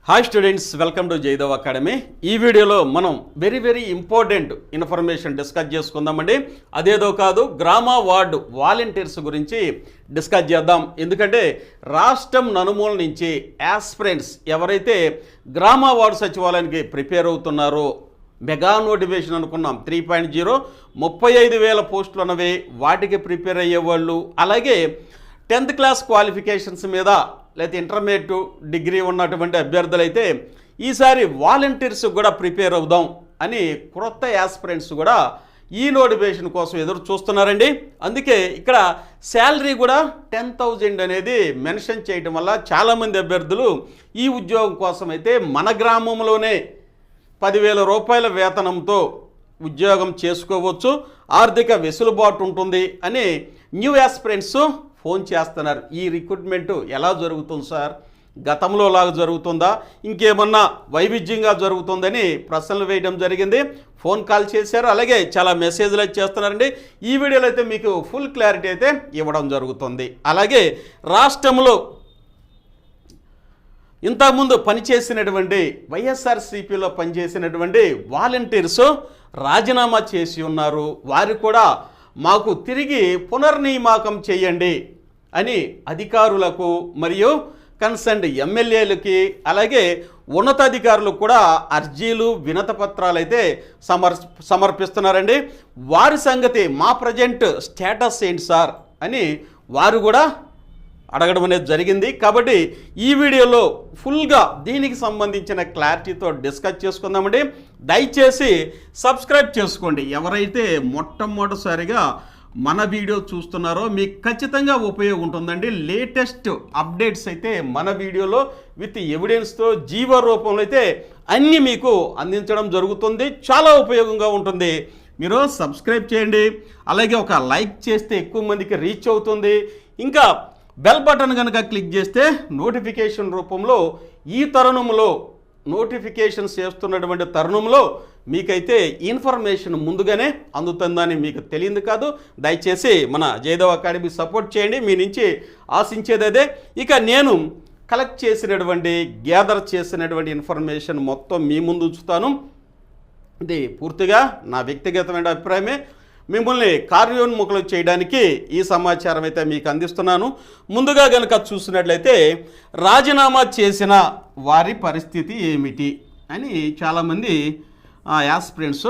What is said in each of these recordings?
Hi students, welcome to Jaidev academy. ఈ వీడియోలో మనం వెరీ ఇంపార్టెంట్ ఇన్ఫర్మేషన్ డిస్కస్ చేసుకుందామండి. అదేదో కాదు, గ్రామ వార్డు వాలంటీర్స్ గురించి డిస్కస్ చేద్దాం. ఎందుకంటే రాష్ట్రం నలుమూల నుంచి యాస్పిరెంట్స్ ఎవరైతే గ్రామ వార్డు సచివాలయానికి ప్రిపేర్ అవుతున్నారో, మెగా నోటిఫికేషన్ అనుకున్నాం 3.0 35,000 పోస్టులు ఉన్నవి, వాటికి ప్రిపేర్ అయ్యేవాళ్ళు, అలాగే 10th క్లాస్ క్వాలిఫికేషన్స్ మీద లేకపోతే ఇంటర్మీడియట్ డిగ్రీ ఉన్నటువంటి అభ్యర్థులు అయితే ఈసారి వాలంటీర్స్ కూడా ప్రిపేర్ అవుదాం అని క్రొత్త యాస్పిరెంట్స్ కూడా ఈ నోటిఫికేషన్ కోసం ఎదురు చూస్తున్నారండి. అందుకే ఇక్కడ శాలరీ కూడా 10,000 అనేది మెన్షన్ చేయడం వల్ల చాలామంది అభ్యర్థులు ఈ ఉద్యోగం కోసం అయితే మన గ్రామంలోనే 10,000 రూపాయల వేతనంతో ఉద్యోగం చేసుకోవచ్చు, ఆర్థిక వెసులుబాటు ఉంటుంది అని న్యూ యాస్పిరెంట్స్ ఫోన్ చేస్తున్నారు. ఈ రిక్రూట్మెంట్ ఎలా జరుగుతుంది సార్, గతంలో లాగా జరుగుతుందా, ఇంకేమన్నా వైవిధ్యంగా జరుగుతుందని ప్రశ్నలు వేయడం జరిగింది. ఫోన్ కాల్ చేశారు, అలాగే చాలా మెసేజ్లు అయితే చేస్తున్నారండి. ఈ వీడియోలో అయితే మీకు ఫుల్ క్లారిటీ అయితే ఇవ్వడం జరుగుతుంది. అలాగే రాష్ట్రంలో ఇంతకుముందు పనిచేసినటువంటి వైఎస్ఆర్సీపీలో పనిచేసినటువంటి వాలంటీర్స్ రాజీనామా చేసి ఉన్నారు. వారు కూడా మాకు తిరిగి పునర్నియామకం చేయండి అని అధికారులకు మరియు కన్సర్న్డ్ ఎమ్మెల్యేలకి అలాగే ఉన్నతాధికారులకు కూడా అర్జీలు వినతపత్రాలు అయితే సమర్పిస్తున్నారండి. వారి సంగతి, మా ప్రజెంట్ స్టేటస్ ఏంటి సార్ అని వారు కూడా అడగడం అనేది జరిగింది. కాబట్టి ఈ వీడియోలో ఫుల్గా దీనికి సంబంధించిన క్లారిటీతో డిస్కస్ చేసుకుందామండి. దయచేసి సబ్స్క్రైబ్ చేసుకోండి. ఎవరైతే మొట్టమొదటిసారిగా మన వీడియో చూస్తున్నారో మీకు ఖచ్చితంగా ఉపయోగం ఉంటుందండి. లేటెస్ట్ అప్డేట్స్ అయితే మన వీడియోలో విత్ ఎవిడెన్స్తో జీవో రూపంలో అయితే అన్నీ మీకు అందించడం జరుగుతుంది. చాలా ఉపయోగంగా ఉంటుంది. మీరు సబ్స్క్రైబ్ చేయండి, అలాగే ఒక లైక్ చేస్తే ఎక్కువ మందికి రీచ్ అవుతుంది. ఇంకా బెల్ బటన్ కనుక క్లిక్ చేస్తే నోటిఫికేషన్ రూపంలో ఈ తరుణంలో నోటిఫికేషన్స్ చేస్తున్నటువంటి తరుణంలో మీకైతే ఇన్ఫర్మేషన్ ముందుగానే అందుతుందని మీకు తెలియదు కాదు. దయచేసి మన జైదేవ్ అకాడమీ సపోర్ట్ చేయండి. మీ నుంచి ఆశించేది అదే. ఇక నేను కలెక్ట్ చేసినటువంటి గ్యాదర్ చేసినటువంటి ఇన్ఫర్మేషన్ మొత్తం మీ ముందు ఉంచుతాను. ఇది పూర్తిగా నా వ్యక్తిగతమైన అభిప్రాయమే. మిమ్మల్ని కార్యోన్ముఖులు చేయడానికి ఈ సమాచారం అయితే మీకు అందిస్తున్నాను. ముందుగా కనుక చూసినట్లయితే రాజీనామా చేసిన వారి పరిస్థితి ఏమిటి అని చాలామంది యాస్పిరెంట్స్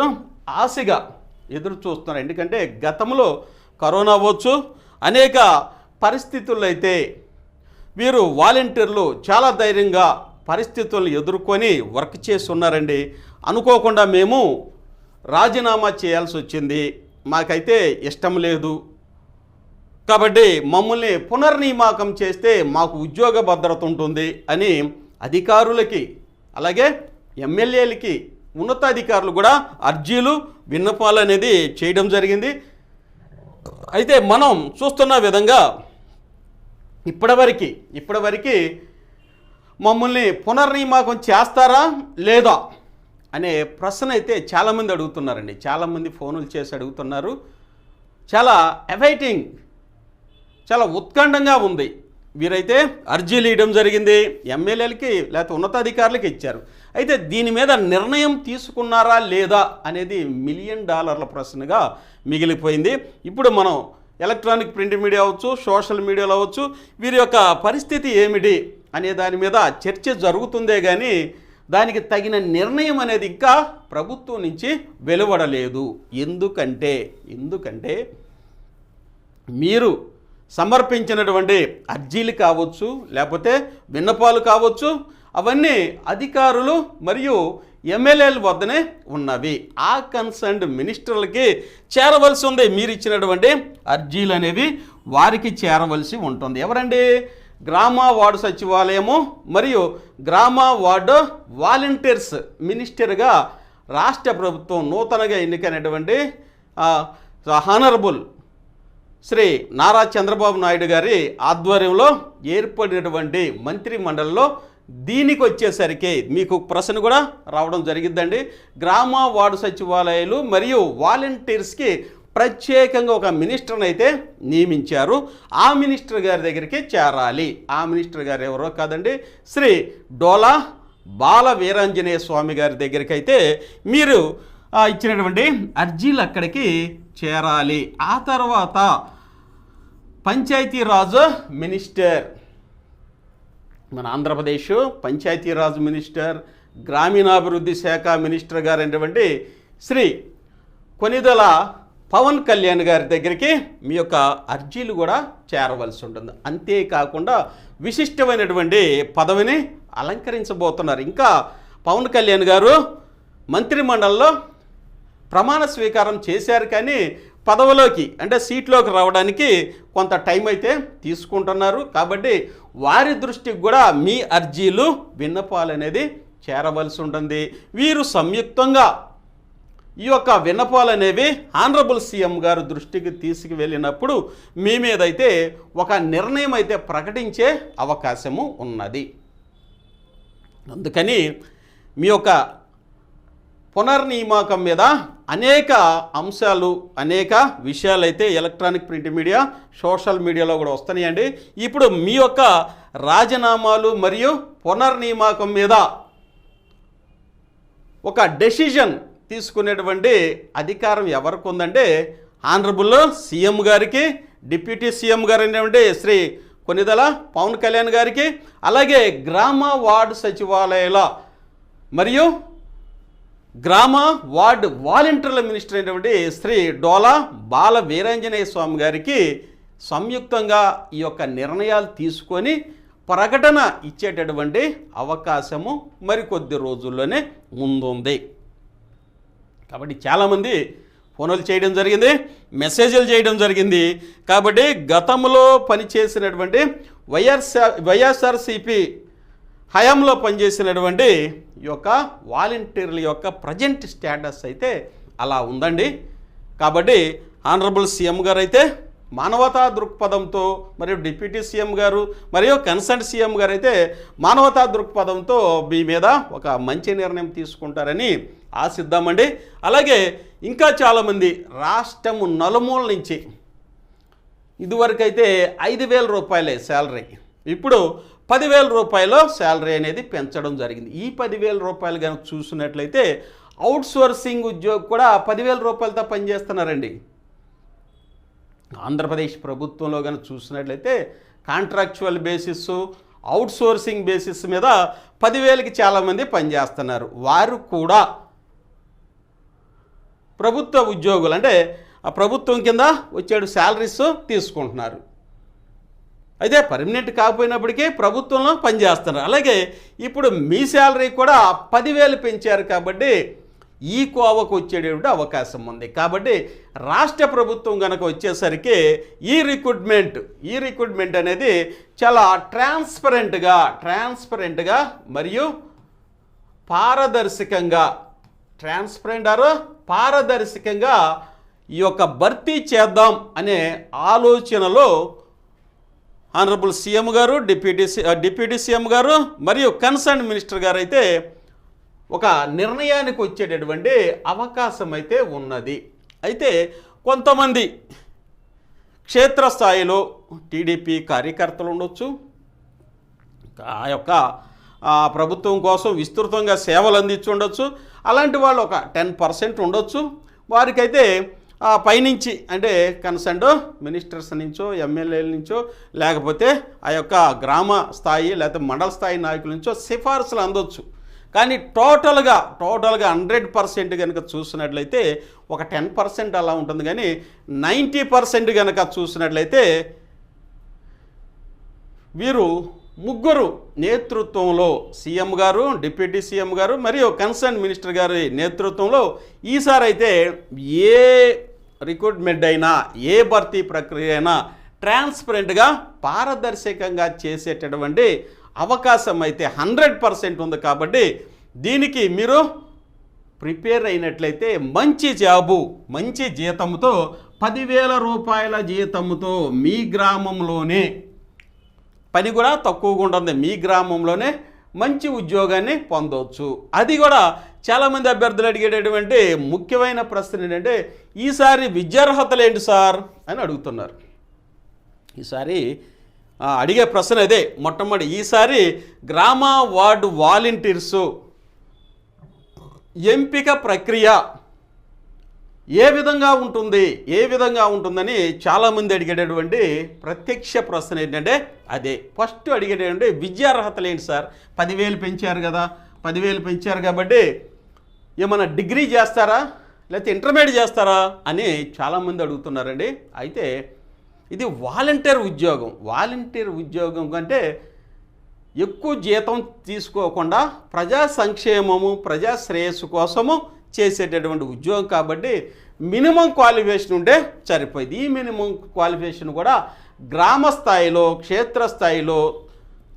ఆశగా ఎదురు చూస్తున్నారు. ఎందుకంటే గతంలో కరోనా అవ్వచ్చు, అనేక పరిస్థితుల్లో అయితే వీరు వాలంటీర్లు చాలా ధైర్యంగా పరిస్థితులను ఎదుర్కొని వర్క్ చేసి ఉన్నారండి. అనుకోకుండా మేము రాజీనామా చేయాల్సి వచ్చింది, మాకైతే ఇష్టం లేదు, కాబట్టి మమ్మల్ని పునర్నియామకం చేస్తే మాకు ఉద్యోగ భద్రత ఉంటుంది అని అధికారులకి అలాగే ఎమ్మెల్యేలకి ఉన్నతాధికారులు కూడా అర్జీలు విన్నపాలు అనేది చేయడం జరిగింది. అయితే మనం చూస్తున్న విధంగా ఇప్పటివరకు మమ్మల్ని పునర్నియామకం చేస్తారా లేదా అనే ప్రశ్న అయితే చాలామంది అడుగుతున్నారండి. చాలామంది ఫోన్లు చేసి అడుగుతున్నారు. చాలా అవైటింగ్, చాలా ఉత్కంఠంగా ఉంది. వీరైతే అర్జీలు ఇవ్వడం జరిగింది, ఎమ్మెల్యేలకి లేకపోతే ఉన్నతాధికారులకి ఇచ్చారు. అయితే దీని మీద నిర్ణయం తీసుకున్నారా లేదా అనేది $1 మిలియన్ ప్రశ్నగా మిగిలిపోయింది. ఇప్పుడు మనం ఎలక్ట్రానిక్ ప్రింట్ మీడియా అవ్వచ్చు, సోషల్ మీడియాలో అవ్వచ్చు, వీరి యొక్క పరిస్థితి ఏమిటి అనే దాని మీద చర్చ జరుగుతుందే కానీ దానికి తగిన నిర్ణయం అనేది ఇంకా ప్రభుత్వం నుంచి వెలువడలేదు. ఎందుకంటే మీరు సమర్పించినటువంటి అర్జీలు కావచ్చు, లేకపోతే విన్నపాలు కావచ్చు, అవన్నీ అధికారులు మరియు ఎమ్మెల్యేల వద్దనే ఉన్నవి. ఆ కన్సర్న్డ్ మినిస్టర్లకి చేరవలసి ఉంది. మీరు ఇచ్చినటువంటి అర్జీలు అనేవి వారికి చేరవలసి ఉంటుంది. ఎవరండి? గ్రామ వార్డు సచివాలయము మరియు గ్రామ వార్డు వాలంటీర్స్ మినిస్టర్గా రాష్ట్ర ప్రభుత్వం నూతనంగా ఎన్నికైనటువంటి హానరబుల్ శ్రీ నారా చంద్రబాబు నాయుడు గారి ఆధ్వర్యంలో ఏర్పడినటువంటి మంత్రి మండలిలో దీనికి వచ్చేసరికి మీకు ప్రశ్న కూడా రావడం జరిగిద్దండి. గ్రామ వార్డు సచివాలయాలు మరియు వాలంటీర్స్కి ప్రత్యేకంగా ఒక మినిస్టర్ని అయితే నియమించారు. ఆ మినిస్టర్ గారి దగ్గరికి చేరాలి. ఆ మినిస్టర్ గారు ఎవరో కాదండి, శ్రీ డోలా బాల వీరాంజనేయ స్వామి గారి దగ్గరికి అయితే మీరు ఇచ్చినటువంటి అర్జీలు అక్కడికి చేరాలి. ఆ తర్వాత పంచాయతీరాజ్ మినిస్టర్, మన ఆంధ్రప్రదేశ్ పంచాయతీరాజ్ మినిస్టర్, గ్రామీణాభివృద్ధి శాఖ మినిస్టర్ గారైనటువంటి శ్రీ కొనిదెల పవన్ కళ్యాణ్ గారి దగ్గరికి మీ యొక్క అర్జీలు కూడా చేరవలసి ఉంటుంది. అంతేకాకుండా విశిష్టమైనటువంటి పదవిని అలంకరించబోతున్నారు. ఇంకా పవన్ కళ్యాణ్ గారు మంత్రిమండలిలో ప్రమాణ స్వీకారం చేశారు, కానీ పదవిలోకి అంటే సీట్లోకి రావడానికి కొంత టైం అయితే తీసుకుంటున్నారు. కాబట్టి వారి దృష్టికి కూడా మీ అర్జీలు విన్నపాలు అనేది చేరవలసి ఉంటుంది. వీరు సంయుక్తంగా ఈ యొక్క విన్నపాలు అనేవి ఆనరబుల్ సీఎం గారు దృష్టికి తీసుకువెళ్ళినప్పుడు మీ మీద అయితే ఒక నిర్ణయం అయితే ప్రకటించే అవకాశము ఉన్నది. అందుకని మీ యొక్క పునర్నియామకం మీద అనేక అంశాలు, అనేక విషయాలు అయితే ఎలక్ట్రానిక్ ప్రింట్ మీడియా, సోషల్ మీడియాలో కూడా వస్తున్నాయండి. ఇప్పుడు మీ యొక్క రాజీనామాలు మరియు పునర్నియామకం మీద ఒక డెసిషన్ తీసుకునేటువంటి అధికారం ఎవరికి ఉందంటే ఆనరబుల్ సీఎం గారికి, డిప్యూటీ సీఎం గారు అయినటువంటి శ్రీ కొనిదెల పవన్ కళ్యాణ్ గారికి, అలాగే గ్రామ వార్డు సచివాలయాల మరియు గ్రామ వార్డు వాలంటీర్ల మినిస్టర్ అయినటువంటి శ్రీ డోలా బాల వీరాంజనేయ స్వామి గారికి సంయుక్తంగా ఈ యొక్క నిర్ణయాలు తీసుకొని ప్రకటన ఇచ్చేటటువంటి అవకాశము మరికొద్ది రోజుల్లోనే ముందుంది. కాబట్టి చాలామంది ఫోన్లు చేయడం జరిగింది, మెసేజ్లు చేయడం జరిగింది. కాబట్టి గతంలో పనిచేసినటువంటి వైఎస్ఆర్సీపీ హయాంలో పనిచేసినటువంటి ఈ యొక్క వాలంటీర్ల యొక్క ప్రజెంట్ స్టేటస్ అయితే అలా ఉందండి. కాబట్టి ఆనరబుల్ సీఎం గారు అయితే మానవతా దృక్పథంతో, మరియు డిప్యూటీ సీఎం గారు మరియు కన్సర్న్ సీఎం గారు అయితే మానవతా దృక్పథంతో మీ మీద ఒక మంచి నిర్ణయం తీసుకుంటారని ఆశిద్దామండి. అలాగే ఇంకా చాలామంది రాష్ట్రము నలుమూల నుంచి ఇదివరకైతే 5,000 రూపాయలే శాలరీ, ఇప్పుడు 10,000 రూపాయలు శాలరీ అనేది పెంచడం జరిగింది. ఈ 10,000 రూపాయలు కనుక చూసినట్లయితే అవుట్సోర్సింగ్ ఉద్యోగి కూడా 10,000 రూపాయలతో పనిచేస్తున్నారండి. ఆంధ్రప్రదేశ్ ప్రభుత్వంలో కనుక చూసినట్లయితే కాంట్రాక్చువల్ బేసిస్, అవుట్సోర్సింగ్ బేసిస్ మీద 10,000కి చాలామంది పనిచేస్తున్నారు. వారు కూడా ప్రభుత్వ ఉద్యోగులు, అంటే ఆ ప్రభుత్వం కింద వచ్చేడు శాలరీస్ తీసుకుంటున్నారు. అయితే పర్మనెంట్ కాకపోయినప్పటికీ ప్రభుత్వంలో పనిచేస్తున్నారు. అలాగే ఇప్పుడు మీ శాలరీ కూడా 10,000 పెంచారు. కాబట్టి ఈ కోవకు వచ్చేటువంటి అవకాశం ఉంది. కాబట్టి రాష్ట్ర ప్రభుత్వం కనుక వచ్చేసరికి ఈ రిక్రూట్మెంట్ అనేది చాలా ట్రాన్స్పరెంట్గా మరియు పారదర్శకంగా ఈ యొక్క భర్తీ చేద్దాం అనే ఆలోచనలో ఆనరబుల్ సీఎం గారు, డిప్యూటీ సీఎం గారు మరియు కన్సర్న్ మినిస్టర్ గారు అయితే ఒక నిర్ణయానికి వచ్చేటటువంటి అవకాశం అయితే ఉన్నది. అయితే కొంతమంది క్షేత్రస్థాయిలో టీడీపీ కార్యకర్తలు ఉండొచ్చు, ఆ యొక్క ప్రభుత్వం కోసం విస్తృతంగా సేవలు అందించి ఉండొచ్చు. అలాంటి వాళ్ళు ఒక 10% ఉండొచ్చు. వారికైతే పైనుంచి అంటే కన్సర్న్డ్ మినిస్టర్స్ నుంచో, ఎమ్మెల్యేల నుంచో, లేకపోతే ఆ యొక్క గ్రామ స్థాయి లేకపోతే మండల స్థాయి నాయకుల నుంచో సిఫార్సులు అందొచ్చు. కానీ టోటల్గా 100% కనుక చూసినట్లయితే ఒక 10% అలా ఉంటుంది. కానీ 90% కనుక చూసినట్లయితే వీరు ముగ్గురు నేతృత్వంలో, సీఎం గారు, డిప్యూటీ సీఎం గారు మరియు కన్సర్న్ మినిస్టర్ గారి నేతృత్వంలో ఈసారి అయితే ఏ రిక్రూట్మెంట్ అయినా, ఏ భర్తీ ప్రక్రియ అయినా ట్రాన్స్పరెంట్గా, పారదర్శకంగా చేసేటటువంటి అవకాశం అయితే 100% ఉంది. కాబట్టి దీనికి మీరు ప్రిపేర్ అయినట్లయితే మంచి జాబు, మంచి జీతంతో 10,000 రూపాయల జీతంతో మీ గ్రామంలోనే, పని కూడా తక్కువగా ఉంటుంది, మీ గ్రామంలోనే మంచి ఉద్యోగాన్ని పొందవచ్చు. అది కూడా చాలామంది అభ్యర్థులు అడిగేటటువంటి ముఖ్యమైన ప్రశ్న ఏంటంటే ఈసారి విద్యార్హతలు ఏంటి సార్ అని అడుగుతున్నారు. ఈసారి అడిగే ప్రశ్న అదే. మొట్టమొదటి ఈసారి గ్రామ వార్డు వాలంటీర్సు ఎంపిక ప్రక్రియ ఏ విధంగా ఉంటుందని చాలామంది అడిగేటటువంటి ప్రత్యక్ష ప్రశ్న ఏంటంటే అదే. ఫస్ట్ అడిగేటటువంటి విద్యార్హతలు ఏంటి సార్? 10,000 పెంచారు కదా, 10,000 పెంచారు కాబట్టి ఏమైనా డిగ్రీ చేస్తారా లేకపోతే ఇంటర్మీడియట్ చేస్తారా అని చాలామంది అడుగుతున్నారండి. అయితే ఇది వాలంటీర్ ఉద్యోగం కంటే ఎక్కువ జీతం తీసుకోకుండా ప్రజా సంక్షేమము ప్రజా శ్రేయస్సు కోసము చేసేటటువంటి ఉద్యోగం కాబట్టి మినిమం క్వాలిఫికేషన్ ఉంటే సరిపోయింది. ఈ మినిమం క్వాలిఫికేషన్ కూడా గ్రామ స్థాయిలో క్షేత్రస్థాయిలో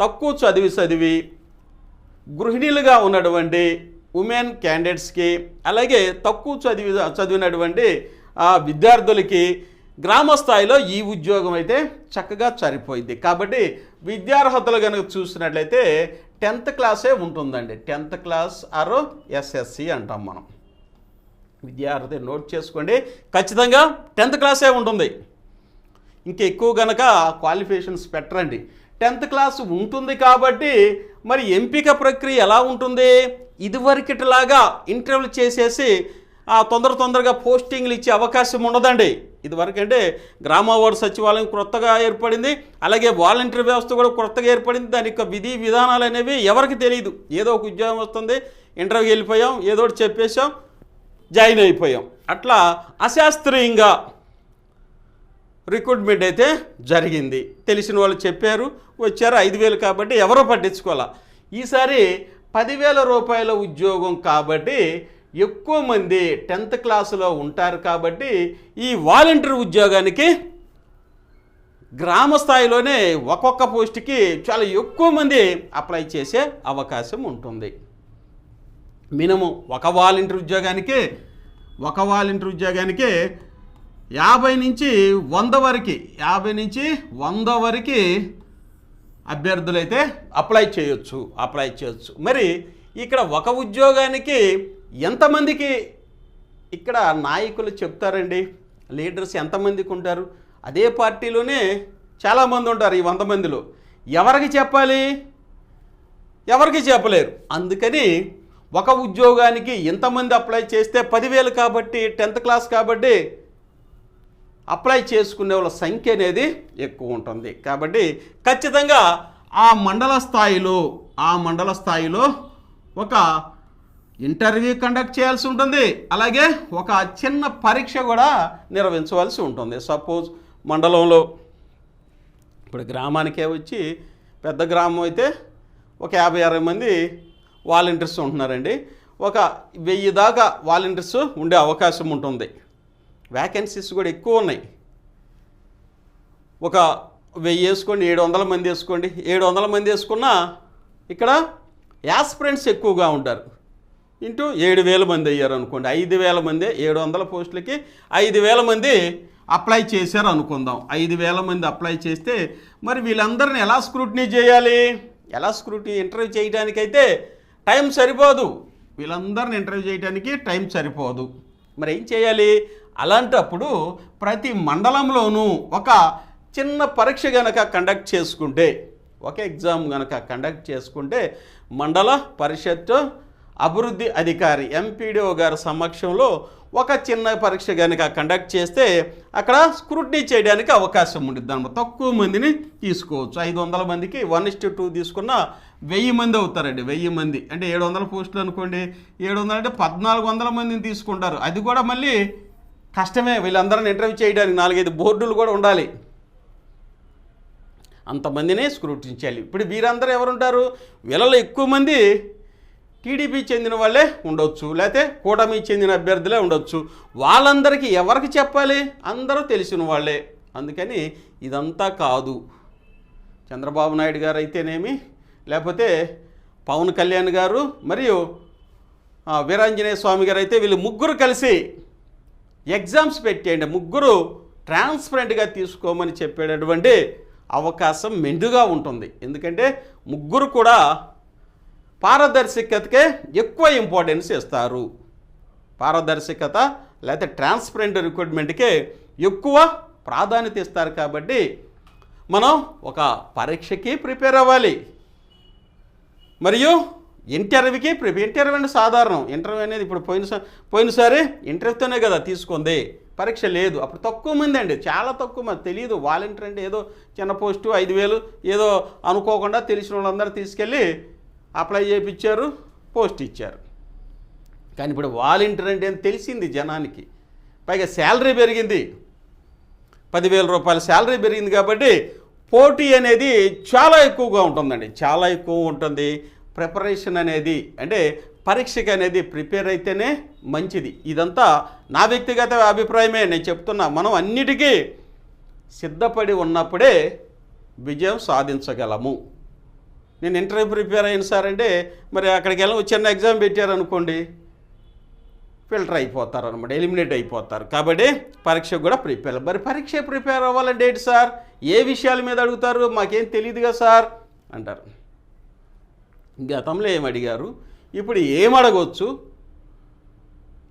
తక్కువ చదివి గృహిణులుగా ఉన్నటువంటి ఉమెన్ క్యాండిడేట్స్కి అలాగే తక్కువ చదివినటువంటి విద్యార్థులకి గ్రామ స్థాయిలో ఈ ఉద్యోగం అయితే చక్కగా సరిపోయింది. కాబట్టి విద్యార్హతలు కనుక చూసినట్లయితే 10th క్లాసే ఉంటుందండి. 10th క్లాస్ ఆర్ ఎస్ఎస్సి అంటాం మనం. విద్యార్హత నోట్ చేసుకోండి, ఖచ్చితంగా 10th క్లాసే ఉంటుంది. ఇంకా ఎక్కువ కనుక క్వాలిఫికేషన్స్ పెట్టరండి. 10th క్లాస్ ఉంటుంది కాబట్టి మరి ఎంపిక ప్రక్రియ ఎలా ఉంటుంది? ఇదివరకటిలాగా ఇంటర్వ్యూలు చేసేసి తొందరగా పోస్టింగ్లు ఇచ్చే అవకాశం ఉండదండి. ఇదివరకంటే గ్రామ వార్డు సచివాలయం కొత్తగా ఏర్పడింది, అలాగే వాలంటీర్ వ్యవస్థ కూడా కొత్తగా ఏర్పడింది. దాని యొక్క విధి విధానాలు అనేవి ఎవరికి తెలియదు. ఏదో ఒక ఉద్యోగం వస్తుంది, ఇంటర్వ్యూకి వెళ్ళిపోయాం, ఏదో ఒకటి చెప్పేసాం, జాయిన్ అయిపోయాం. అట్లా అశాస్త్రీయంగా రిక్రూట్మెంట్ అయితే జరిగింది. తెలిసిన వాళ్ళు చెప్పారు, వచ్చారు. 5,000 కాబట్టి ఎవరో పట్టించుకోవాలా. ఈసారి 10,000 రూపాయల ఉద్యోగం కాబట్టి ఎక్కువ మంది 10th క్లాసులో ఉంటారు కాబట్టి ఈ వాలంటీర్ ఉద్యోగానికి గ్రామ స్థాయిలోనే ఒక్కొక్క పోస్టుకి చాలా ఎక్కువ మంది అప్లై చేసే అవకాశం ఉంటుంది. మినిమం ఒక వాలంటీర్ ఉద్యోగానికి 50 నుంచి 100 వరకు అభ్యర్థులైతే అప్లై చేయొచ్చు. మరి ఇక్కడ ఒక ఉద్యోగానికి ఎంతమందికి ఇక్కడ నాయకులు చెప్తారండి? లీడర్స్ ఎంతమందికి ఉంటారు? అదే పార్టీలోనే చాలామంది ఉంటారు. ఈ 100 మందిలో ఎవరికి చెప్పాలి? ఎవరికి చెప్పలేరు. అందుకని ఒక ఉద్యోగానికి ఎంతమంది అప్లై చేస్తే 10,000 కాబట్టి 10th క్లాస్ కాబట్టి అప్లై చేసుకునే వాళ్ళ సంఖ్య అనేది ఎక్కువ ఉంటుంది. కాబట్టి ఖచ్చితంగా ఆ మండల స్థాయిలో ఒక ఇంటర్వ్యూ కండక్ట్ చేయాల్సి ఉంటుంది, అలాగే ఒక చిన్న పరీక్ష కూడా నిర్వహించవలసి ఉంటుంది. సపోజ్ మండలంలో ఇప్పుడు గ్రామానికే వచ్చి పెద్ద గ్రామం అయితే ఒక 50-60 మంది వాలంటీర్స్ ఉంటున్నారండి. ఒక 1000 దాకా వాలంటీర్స్ ఉండే అవకాశం ఉంటుంది. వ్యాకెన్సీస్ కూడా ఎక్కువ ఉన్నాయి. ఒక 1000 వేసుకోండి, 700 మంది వేసుకోండి. 700 మంది వేసుకున్నా ఇక్కడ యాస్పిరెంట్స్ ఎక్కువగా ఉంటారు. ఇంటూ 7,000 మంది అయ్యారు అనుకోండి. 5,000 మంది 700 పోస్టులకి 5,000 మంది అప్లై చేశారు అనుకుందాం. 5,000 మంది అప్లై చేస్తే మరి వీళ్ళందరిని ఎలా స్క్రూటినీ చేయాలి? ఇంటర్వ్యూ చేయడానికైతే టైం సరిపోదు. వీళ్ళందరిని ఇంటర్వ్యూ చేయడానికి టైం సరిపోదు. మరి ఏం చేయాలి? అలాంటప్పుడు ప్రతి మండలంలోనూ ఒక చిన్న పరీక్ష గనక కండక్ట్ చేసుకుంటే, ఒక ఎగ్జామ్ గనక కండక్ట్ చేసుకుంటే మండల పరిషత్ అభివృద్ధి అధికారి ఎంపీడీఓ గారి సమక్షంలో ఒక చిన్న పరీక్ష కనుక కండక్ట్ చేస్తే అక్కడ స్క్రూటినీ చేయడానికి అవకాశం ఉంటుంది అన్నమాట. తక్కువ మందిని తీసుకోవచ్చు. 500 మందికి 1:2 తీసుకున్న 1000 మంది అవుతారండి. 1000 మంది అంటే 700 పోస్టులు అనుకోండి. 700 అంటే 1400 మందిని తీసుకుంటారు. అది కూడా మళ్ళీ కష్టమే. వీళ్ళందరిని ఇంటర్వ్యూ చేయడానికి 4-5 బోర్డులు కూడా ఉండాలి. అంతమందిని స్క్రూటినీ చేయాలి. ఇప్పుడు వీరందరూ ఎవరుంటారు? వీళ్ళలో ఎక్కువ మంది టీడీపీ చెందిన వాళ్ళే ఉండొచ్చు, లేకపోతే కూటమి చెందిన అభ్యర్థులే ఉండొచ్చు. వాళ్ళందరికీ ఎవరికి చెప్పాలి? అందరూ తెలిసిన వాళ్ళే. అందుకని ఇదంతా కాదు. చంద్రబాబు నాయుడు గారు అయితేనేమి, లేకపోతే పవన్ కళ్యాణ్ గారు మరియు వీరాంజనేయ స్వామి గారు అయితే వీళ్ళు ముగ్గురు కలిసి ఎగ్జామ్స్ పెట్టేయండి. ముగ్గురు ట్రాన్స్పరెంట్గా తీసుకోమని చెప్పేటటువంటి అవకాశం మెండుగా ఉంటుంది. ఎందుకంటే ముగ్గురు కూడా పారదర్శకతకే ఎక్కువ ఇంపార్టెన్స్ ఇస్తారు. పారదర్శకత లేకపోతే ట్రాన్స్పరెంట్ రిక్రూట్మెంట్కే ఎక్కువ ప్రాధాన్యత ఇస్తారు. కాబట్టి మనం ఒక పరీక్షకి ప్రిపేర్ అవ్వాలి, మరియు ఇంటర్వ్యూకి ఇంటర్వ్యూ అంటే సాధారణం. ఇంటర్వ్యూ అనేది ఇప్పుడు పోయినసారి ఇంటర్వ్యూతోనే కదా తీసుకుంది, పరీక్ష లేదు. అప్పుడు తక్కువ మంది అండి, చాలా తక్కువ మంది. తెలియదు వాలంటీర్ అంటే ఏదో చిన్న పోస్టు 5,000 ఏదో అనుకోకుండా తెలిసిన వాళ్ళందరూ తీసుకెళ్ళి అప్లై చేయించారు, పోస్ట్ ఇచ్చారు. కానీ ఇప్పుడు వాలంటీర్ అంటే తెలిసింది జనానికి. పైగా శాలరీ పెరిగింది, 10,000 రూపాయల శాలరీ పెరిగింది. కాబట్టి పోటీ అనేది చాలా ఎక్కువగా ఉంటుందండి, చాలా ఎక్కువ ఉంటుంది. ప్రిపరేషన్ అనేది అంటే పరీక్షకి అనేది ప్రిపేర్ అయితేనే మంచిది. ఇదంతా నా వ్యక్తిగత అభిప్రాయమే, నేను చెప్తున్నా. మనం అన్నిటికీ సిద్ధపడి ఉన్నప్పుడే విజయం సాధించగలము. నేను ఇంటర్వ్యూ ప్రిపేర్ అయిన సార్ అంటే మరి అక్కడికి వెళ్ళి చిన్న ఎగ్జామ్ పెట్టారనుకోండి, ఫిల్టర్ అయిపోతారు అనమాట, ఎలిమినేట్ అయిపోతారు. కాబట్టి పరీక్షకు కూడా ప్రిపేర్. మరి పరీక్ష ప్రిపేర్ అవ్వాలంటే ఏంటి సార్, ఏ విషయాల మీద అడుగుతారు, మాకేం తెలియదుగా సార్ అంటారు. గతంలో ఏం అడిగారు, ఇప్పుడు ఏం అడగవచ్చు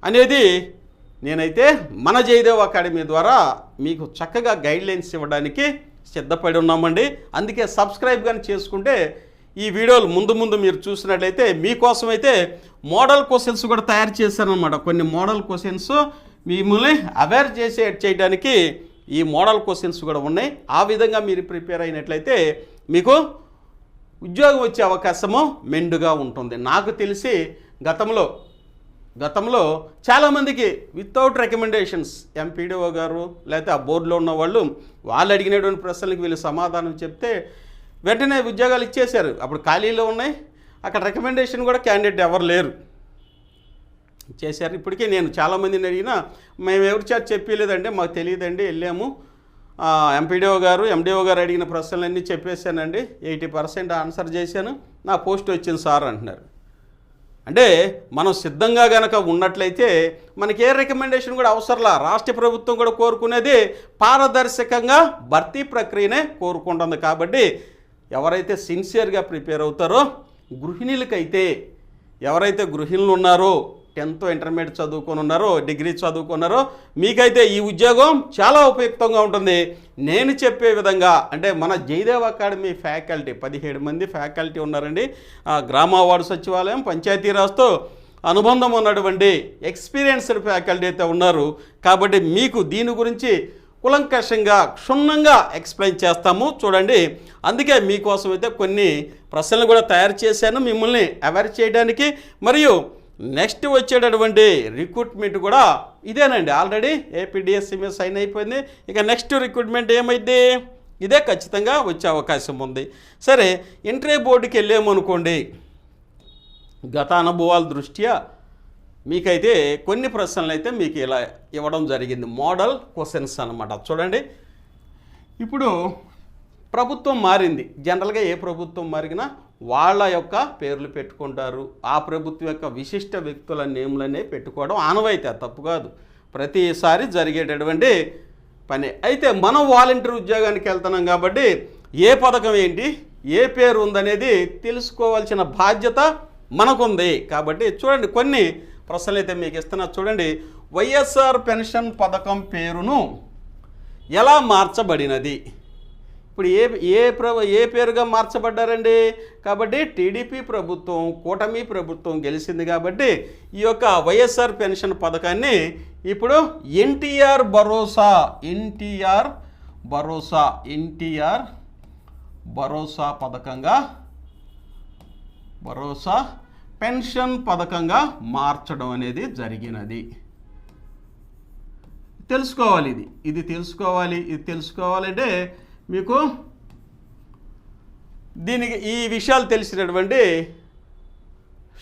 అనేది నేనైతే మన జయదేవ్ అకాడమీ ద్వారా మీకు చక్కగా గైడ్లైన్స్ ఇవ్వడానికి సిద్ధపడి ఉన్నామండి. అందుకే సబ్స్క్రైబ్ కానీ చేసుకుంటే ఈ వీడియోలు ముందు మీరు చూసినట్లయితే మీకోసమైతే మోడల్ క్వశ్చన్స్ కూడా తయారు చేశారనమాట. కొన్ని మోడల్ క్వశ్చన్స్ మిమ్మల్ని అవేర్ చేయడానికి ఈ మోడల్ క్వశ్చన్స్ కూడా ఉన్నాయి. ఆ విధంగా మీరు ప్రిపేర్ అయినట్లయితే మీకు ఉద్యోగం వచ్చే అవకాశము మెండుగా ఉంటుంది. నాకు తెలిసి గతంలో చాలామందికి వితౌట్ రికమెండేషన్స్ ఎంపీడీఓ గారు లేకపోతే ఆ బోర్డులో ఉన్న వాళ్ళు అడిగినటువంటి ప్రశ్నలకు వీళ్ళు సమాధానం చెప్తే వెంటనే ఉద్యోగాలు ఇచ్చేశారు. అప్పుడు ఖాళీలో ఉన్నాయి, అక్కడ రికమెండేషన్ కూడా క్యాండిడేట్ ఎవరు లేరు, చేశారు. ఇప్పటికీ నేను చాలామందిని అడిగినా మేము ఎవరి చేత చెప్పలేదంటే మాకు తెలియదండి, వెళ్ళాము ఎంపీడీఓ గారు ఎండిఓ గారు అడిగిన ప్రశ్నలన్నీ చెప్పేశానండి, 80% ఆన్సర్ చేశాను, నా పోస్ట్ వచ్చింది సార్ అంటున్నారు. అంటే మనం సిద్ధంగా గనక ఉన్నట్లయితే మనకి ఏ రికమెండేషన్ కూడా అవసరంలా. రాష్ట్ర ప్రభుత్వం కూడా కోరుకునేది పారదర్శకంగా భర్తీ ప్రక్రియనే కోరుకుంటుంది. కాబట్టి ఎవరైతే సిన్సియర్గా ప్రిపేర్ అవుతారో, ఎవరైతే గృహిణులు ఉన్నారో, 10th ఇంటర్మీడియట్ చదువుకొని ఉన్నారో, డిగ్రీ చదువుకున్నారో, మీకైతే ఈ ఉద్యోగం చాలా ఉపయుక్తంగా ఉంటుంది. నేను చెప్పే విధంగా అంటే మన జయదేవ్ అకాడమీ ఫ్యాకల్టీ 17 మంది ఫ్యాకల్టీ ఉన్నారండి. గ్రామ వార్డు సచివాలయం, పంచాయతీరాజ్తో అనుబంధం ఉన్నటువంటి ఎక్స్పీరియన్స్డ్ ఫ్యాకల్టీ అయితే ఉన్నారు. కాబట్టి మీకు దీని గురించి కులంకషంగా క్షుణ్ణంగా ఎక్స్ప్లెయిన్ చేస్తాము చూడండి. అందుకే మీకోసం అయితే కొన్ని ప్రశ్నలు కూడా తయారు చేశాను మిమ్మల్ని అవేర్ చేయడానికి. మరియు నెక్స్ట్ వచ్చేటటువంటి రిక్రూట్మెంట్ కూడా ఇదేనండి. ఆల్రెడీ ఏపీడిఎస్సీ సైన్ అయిపోయింది. ఇక నెక్స్ట్ రిక్రూట్మెంట్ ఏమైంది, ఇదే ఖచ్చితంగా వచ్చే అవకాశం ఉంది. సరే, ఇంటర్వ్యూ బోర్డుకి వెళ్ళామనుకోండి, గత అనుభవాల దృష్ట్యా మీకైతే కొన్ని ప్రశ్నలు అయితే మీకు ఇలా ఇవ్వడం జరిగింది, మోడల్ క్వశ్చన్స్ అన్నమాట. చూడండి, ఇప్పుడు ప్రభుత్వం మారింది. జనరల్గా ఏ ప్రభుత్వం మారినా వాళ్ళ యొక్క పేర్లు పెట్టుకుంటారు, ఆ ప్రభుత్వం యొక్క విశిష్ట వ్యక్తుల నేమ్లనే పెట్టుకోవడం ఆనవాయితీ, తప్పు కాదు, ప్రతిసారి జరిగేటటువంటి పని. అయితే మనం వాలంటీర్ ఉద్యోగానికి వెళ్తున్నాం కాబట్టి ఏ పథకం ఏంటి, ఏ పేరు ఉందనేది తెలుసుకోవాల్సిన బాధ్యత మనకుంది. కాబట్టి చూడండి, కొన్ని ప్రశ్నలు అయితే మీకు ఇస్తున్నా చూడండి. వైఎస్ఆర్ పెన్షన్ పథకం పేరును ఎలా మార్చబడినది? ఇప్పుడు ఏ పేరుగా మార్చబడ్డారండి? కాబట్టి టీడీపీ ప్రభుత్వం, కూటమి ప్రభుత్వం గెలిచింది కాబట్టి ఈ యొక్క వైఎస్ఆర్ పెన్షన్ పథకాన్ని ఇప్పుడు ఎన్టీఆర్ భరోసా పథకంగా, భరోసా పెన్షన్ పథకంగా మార్చడం అనేది జరిగినది. తెలుసుకోవాలి, ఇది తెలుసుకోవాలంటే మీకు దీనికి ఈ విషయాలు తెలిసినటువంటి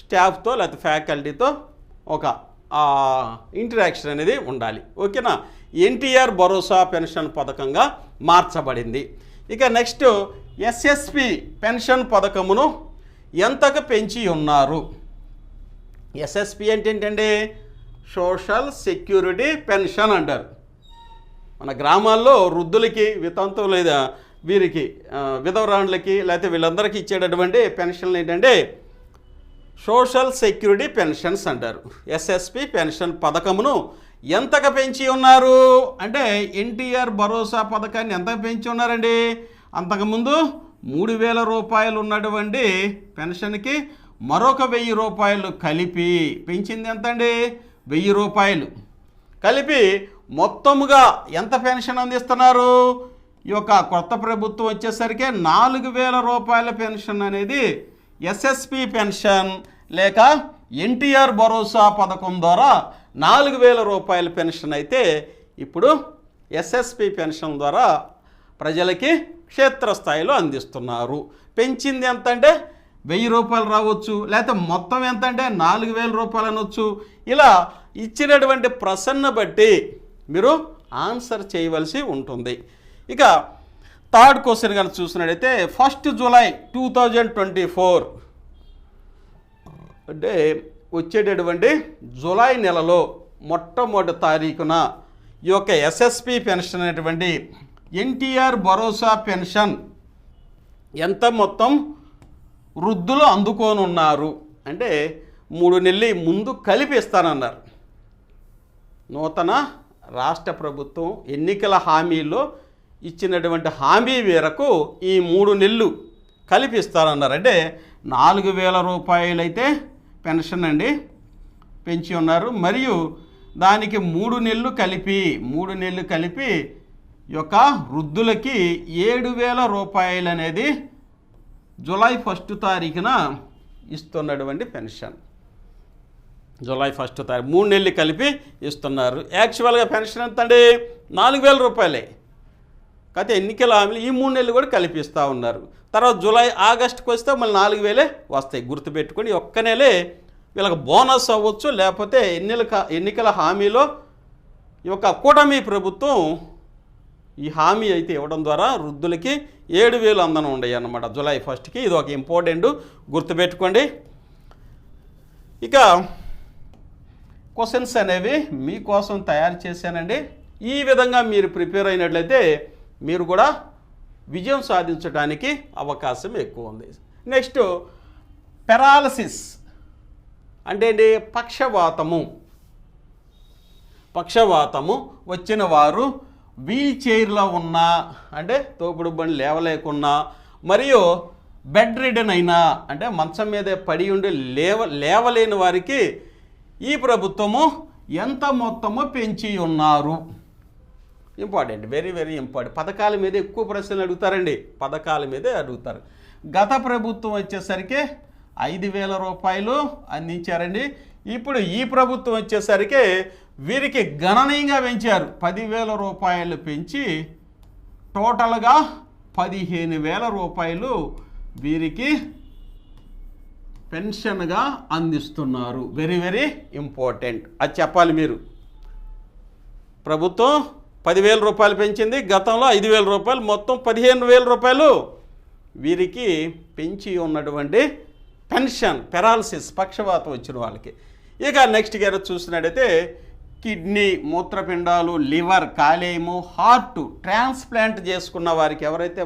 స్టాఫ్తో లేకపోతే ఫ్యాకల్టీతో ఒక ఇంటరాక్షన్ అనేది ఉండాలి. ఓకేనా? ఎన్టీఆర్ భరోసా పెన్షన్ పథకంగా మార్చబడింది. ఇక నెక్స్ట్, ఎస్ఎస్పి పెన్షన్ పథకమును ఎంతకు పెంచి ఉన్నారు? ఎస్ఎస్పి అంటే ఏంటండి? సోషల్ సెక్యూరిటీ పెన్షన్ అంటారు. మన గ్రామాల్లో వృద్ధులకి, వితంతువు లేదా వీరికి విధవరాండ్లకి లేకపోతే వీళ్ళందరికీ ఇచ్చేటటువంటి పెన్షన్లు ఏంటంటే సోషల్ సెక్యూరిటీ పెన్షన్స్ అంటారు. ఎస్ఎస్పి పెన్షన్ పథకమును ఎంతకు పెంచి ఉన్నారు అంటే ఎన్టీఆర్ భరోసా పథకాన్ని ఎంతకు పెంచి ఉన్నారండి? అంతకుముందు 3,000 రూపాయలు ఉన్నటువంటి పెన్షన్కి మరొక 1,000 రూపాయలు కలిపి పెంచింది ఎంతండి? 1,000 రూపాయలు కలిపి మొత్తముగా ఎంత పెన్షన్ అందిస్తున్నారు? ఈ యొక్క కొత్త ప్రభుత్వం వచ్చేసరికి 4,000 రూపాయల పెన్షన్ అనేది ఎస్ఎస్పి పెన్షన్ లేక ఎన్టీఆర్ భరోసా పథకం ద్వారా 4,000 రూపాయల పెన్షన్ అయితే ఇప్పుడు ఎస్ఎస్పి పెన్షన్ ద్వారా ప్రజలకి క్షేత్రస్థాయిలో అందిస్తున్నారు. పెంచింది ఎంత అంటే 1,000 రూపాయలు రావచ్చు, లేకపోతే మొత్తం ఎంత అంటే 4,000 రూపాయలు అనొచ్చు. ఇలా ఇచ్చినటువంటి ప్రశ్న బట్టి మీరు ఆన్సర్ చేయవలసి ఉంటుంది. ఇక థర్డ్ క్వశ్చన్ కనుక చూసినట్టయితే 1 జూలై 2024 అంటే వచ్చేటటువంటి జూలై నెలలో మొట్టమొదటి తారీఖున ఈ యొక్క ఎస్ఎస్పి పెన్షన్ అనేటువంటి ఎన్టీఆర్ భరోసా పెన్షన్ ఎంత మొత్తం వృద్ధులు అందుకోనున్నారు అంటే 3 నెలలు ముందు కలిపి ఇస్తానన్నారు. నూతన రాష్ట్ర ప్రభుత్వం ఎన్నికల హామీలో ఇచ్చినటువంటి హామీ మేరకు ఈ 3 నెలలు కలిపి ఇస్తారన్నారు. అంటే 4,000 రూపాయలు అయితే పెన్షన్ అండి పెంచి ఉన్నారు. మరియు దానికి 3 నెలలు కలిపి ఈ యొక్క వృద్ధులకి 7,000 రూపాయలు అనేది జూలై 1 తారీఖున ఇస్తున్నటువంటి పెన్షన్. జూలై 1 తారీఖు 3 నెలలు కలిపి ఇస్తున్నారు. యాక్చువల్గా పెన్షన్ ఎంత అండి? 4,000 రూపాయలే. కాకపోతే ఎన్నికల హామీలు ఈ 3 నెలలు కూడా కల్పిస్తూ ఉన్నారు. తర్వాత జూలై ఆగస్టుకి వస్తే మళ్ళీ 4,000 వస్తాయి. గుర్తుపెట్టుకొని ఒక్క నెలే వీళ్ళకి బోనస్ అవ్వచ్చు, లేకపోతే ఎన్నికల హామీలో ఈ యొక్క కూటమి ప్రభుత్వం ఈ హామీ అయితే ఇవ్వడం ద్వారా వృద్ధులకి 7,000 అందన ఉండయి అన్నమాట జూలై 1కి. ఇది ఒక ఇంపార్టెంట్ గుర్తుపెట్టుకోండి. ఇక క్వశ్చన్స్ అనేవి మీకోసం తయారు చేశానండి. ఈ విధంగా మీరు ప్రిపేర్ అయినట్లయితే మీరు కూడా విజయం సాధించడానికి అవకాశం ఎక్కువ ఉంది. నెక్స్ట్ పెరాలసిస్ అంటే ఏంటి? పక్షవాతము వచ్చిన వారు వీల్ చైర్లో ఉన్నా అంటే తోపుడు బండి లేవలేకున్నా మరియు బెడ్ రిడన్ అయినా అంటే మంచం మీదే పడి ఉండి లేవలేని వారికి ఈ ప్రభుత్వము ఎంత మొత్తము పెంచి ఉన్నారు? Important, very very important. పథకాల మీద ఎక్కువ ప్రశ్నలు అడుగుతారండి, పథకాల మీదే అడుగుతారు. గత ప్రభుత్వం వచ్చేసరికి 5,000 రూపాయలు అందించారండి. ఇప్పుడు ఈ ప్రభుత్వం వచ్చేసరికి వీరికి గణనీయంగా పెంచారు. 10,000 రూపాయలు పెంచి టోటల్గా 15,000 రూపాయలు వీరికి పెన్షన్గా అందిస్తున్నారు. వెరీ వెరీ ఇంపార్టెంట్, అది చెప్పాలి మీరు. ప్రభుత్వం 10,000 రూపాయలు పెంచింది, గతంలో 5,000 రూపాయలు, మొత్తం 15,000 రూపాయలు వీరికి పెంచి ఉన్నటువంటి పెన్షన్. పెరాలసిస్ పక్షవాతం వచ్చిన వాళ్ళకి. ఇక నెక్స్ట్ గారు చూసినట్టయితే కిడ్నీ, మూత్రపిండాలు, లివర్, కాలేయము, హార్ట్ ట్రాన్స్ప్లాంట్ చేసుకున్న వారికి ఎవరైతే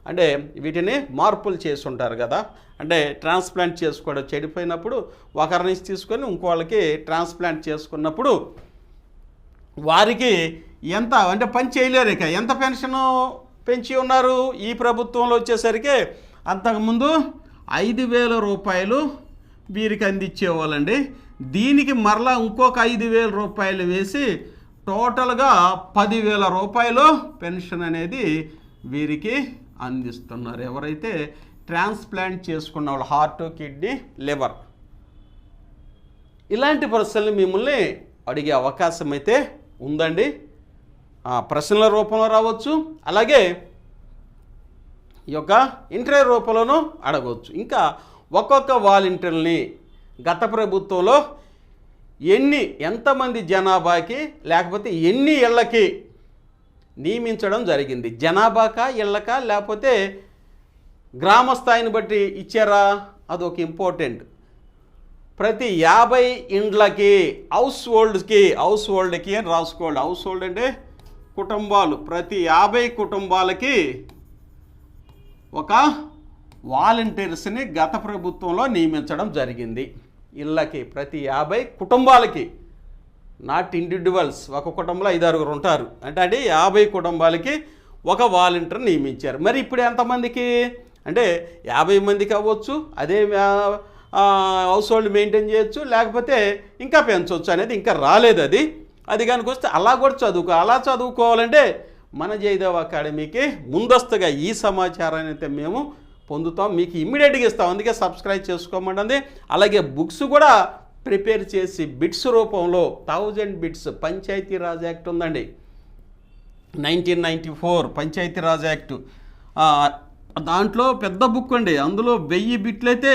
అంటే వీటిని మార్పులు చేసి ఉంటారు కదా, అంటే ట్రాన్స్ప్లాంట్ చేసుకోవడం చెడిపోయినప్పుడు ఒకరి నుంచి తీసుకొని ఇంకోళ్ళకి ట్రాన్స్ప్లాంట్ చేసుకున్నప్పుడు వారికి ఎంత అంటే పని చేయలేరు. ఇక ఎంత పెన్షన్ పెంచి ఉన్నారు ఈ ప్రభుత్వంలో వచ్చేసరికి? అంతకుముందు 5,000 రూపాయలు వీరికి అందించేవాళ్ళండి. దీనికి మరలా ఇంకొక 5,000 రూపాయలు వేసి టోటల్గా 10,000 రూపాయలు పెన్షన్ అనేది వీరికి అందిస్తున్నారు. ఎవరైతే ట్రాన్స్ప్లాంట్ చేసుకున్న వాళ్ళు, హార్ట్, కిడ్నీ, లివర్. ఇలాంటి ప్రశ్నలు మిమ్మల్ని అడిగే అవకాశం అయితే ఉందండి. ప్రశ్నల రూపంలో రావచ్చు, అలాగే ఈ యొక్క ఇంటర్వ్యూ రూపంలోనూ అడగవచ్చు. ఇంకా ఒక్కొక్క వాలంటీర్ని గత ప్రభుత్వంలో ఎంతమంది జనాభాకి లేకపోతే ఎన్ని ఇళ్ళకి నియమించడం జరిగింది? జనాభాకా, ఇళ్ళకా, లేకపోతే గ్రామ స్థాయిని బట్టి ఇచ్చారా? అదొక ఇంపార్టెంట్. ప్రతి 50 ఇండ్లకి హౌస్ హోల్డ్కి అని రాసుకోండి. హౌస్ హోల్డ్ అంటే కుటుంబాలు. ప్రతి 50 కుటుంబాలకి ఒక వాలంటీర్స్ని గత ప్రభుత్వంలో నియమించడం జరిగింది. ఇళ్ళకి ప్రతి 50 కుటుంబాలకి, నాట్ ఇండివిజువల్స్. ఒక కుటుంబంలో 5-6 ఉంటారు అంటే 50 కుటుంబాలకి ఒక వాలంటీర్ నియమించారు. మరి ఇప్పుడు ఎంతమందికి అంటే 50 మందికి మరి ఇప్పుడు ఎంతమందికి అంటే 50 మందికి అవ్వచ్చు, అదే హౌస్ హోల్డ్ మెయింటైన్ చేయొచ్చు, లేకపోతే ఇంకా పెంచవచ్చు అనేది ఇంకా రాలేదు. అది కనుక వస్తే అలా కూడా అలా చదువుకోవాలంటే మన జయదేవ్ అకాడమీకి ముందస్తుగా ఈ సమాచారాన్ని అయితే మేము పొందుతాం, మీకు ఇమ్మీడియట్గా ఇస్తాం. అందుకే సబ్స్క్రైబ్ చేసుకోమంటుంది. అలాగే బుక్స్ కూడా ప్రిపేర్ చేసి బిట్స్ రూపంలో 1000 బిట్స్ పంచాయతీరాజ్ యాక్ట్ ఉందండి, 1994 పంచాయతీరాజ్ యాక్ట్, దాంట్లో పెద్ద బుక్ అండి. అందులో 1000 బిట్లు అయితే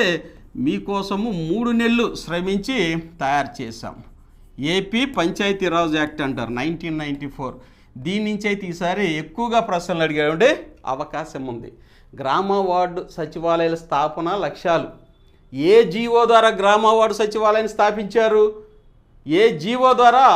మీకోసము 3 నెలలు శ్రమించి తయారు చేశాం. ఏపీ పంచాయతీరాజ్ యాక్ట్ అంటారు, 1994. దీని నుంచి అయితే ఈసారి ఎక్కువగా ప్రశ్నలు అడిగే అవకాశం ఉంది. గ్రామ వార్డు సచివాలయాల స్థాపన లక్ష్యాలు, ఏ జీవో ద్వారా గ్రామ వార్డు సచివాలయాన్ని స్థాపించారు, ఏ జీవో ద్వారా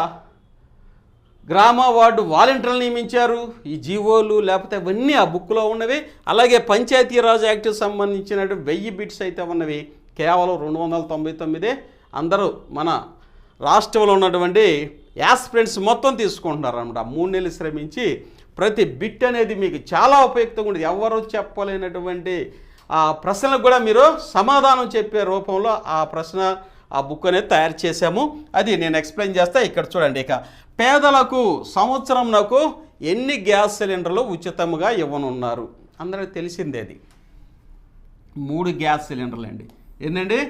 గ్రామ వార్డు వాలంటీర్లు నియమించారు, ఈ జీవోలు లేకపోతే అవన్నీ ఆ బుక్లో ఉన్నవి. అలాగే పంచాయతీరాజ్ యాక్ట్కి సంబంధించిన 1000 బిట్స్ అయితే ఉన్నవి, కేవలం 299. అందరూ మన రాష్ట్రంలో ఉన్నటువంటి యాస్పిరెంట్స్ మొత్తం తీసుకుంటున్నారు అన్నమాట. 3 నెలలు శ్రమించి ప్రతి బిట్ అనేది మీకు చాలా ఉపయుక్తంగా ఉండేది. ఎవరు చెప్పలేనటువంటి ఆ ప్రశ్నలకు కూడా మీరు సమాధానం చెప్పే రూపంలో ఆ బుక్ అనేది తయారు చేశాము. అది నేను ఎక్స్ప్లెయిన్ చేస్తా. ఇక్కడ చూడండి, ఇక పేదలకు సంవత్సరంకు ఎన్ని గ్యాస్ సిలిండర్లు ఉచితంగా ఇవ్వనున్నారు? అందరికీ తెలిసిందే, అది 3 గ్యాస్ సిలిండర్లు అండి. ఏంటండి?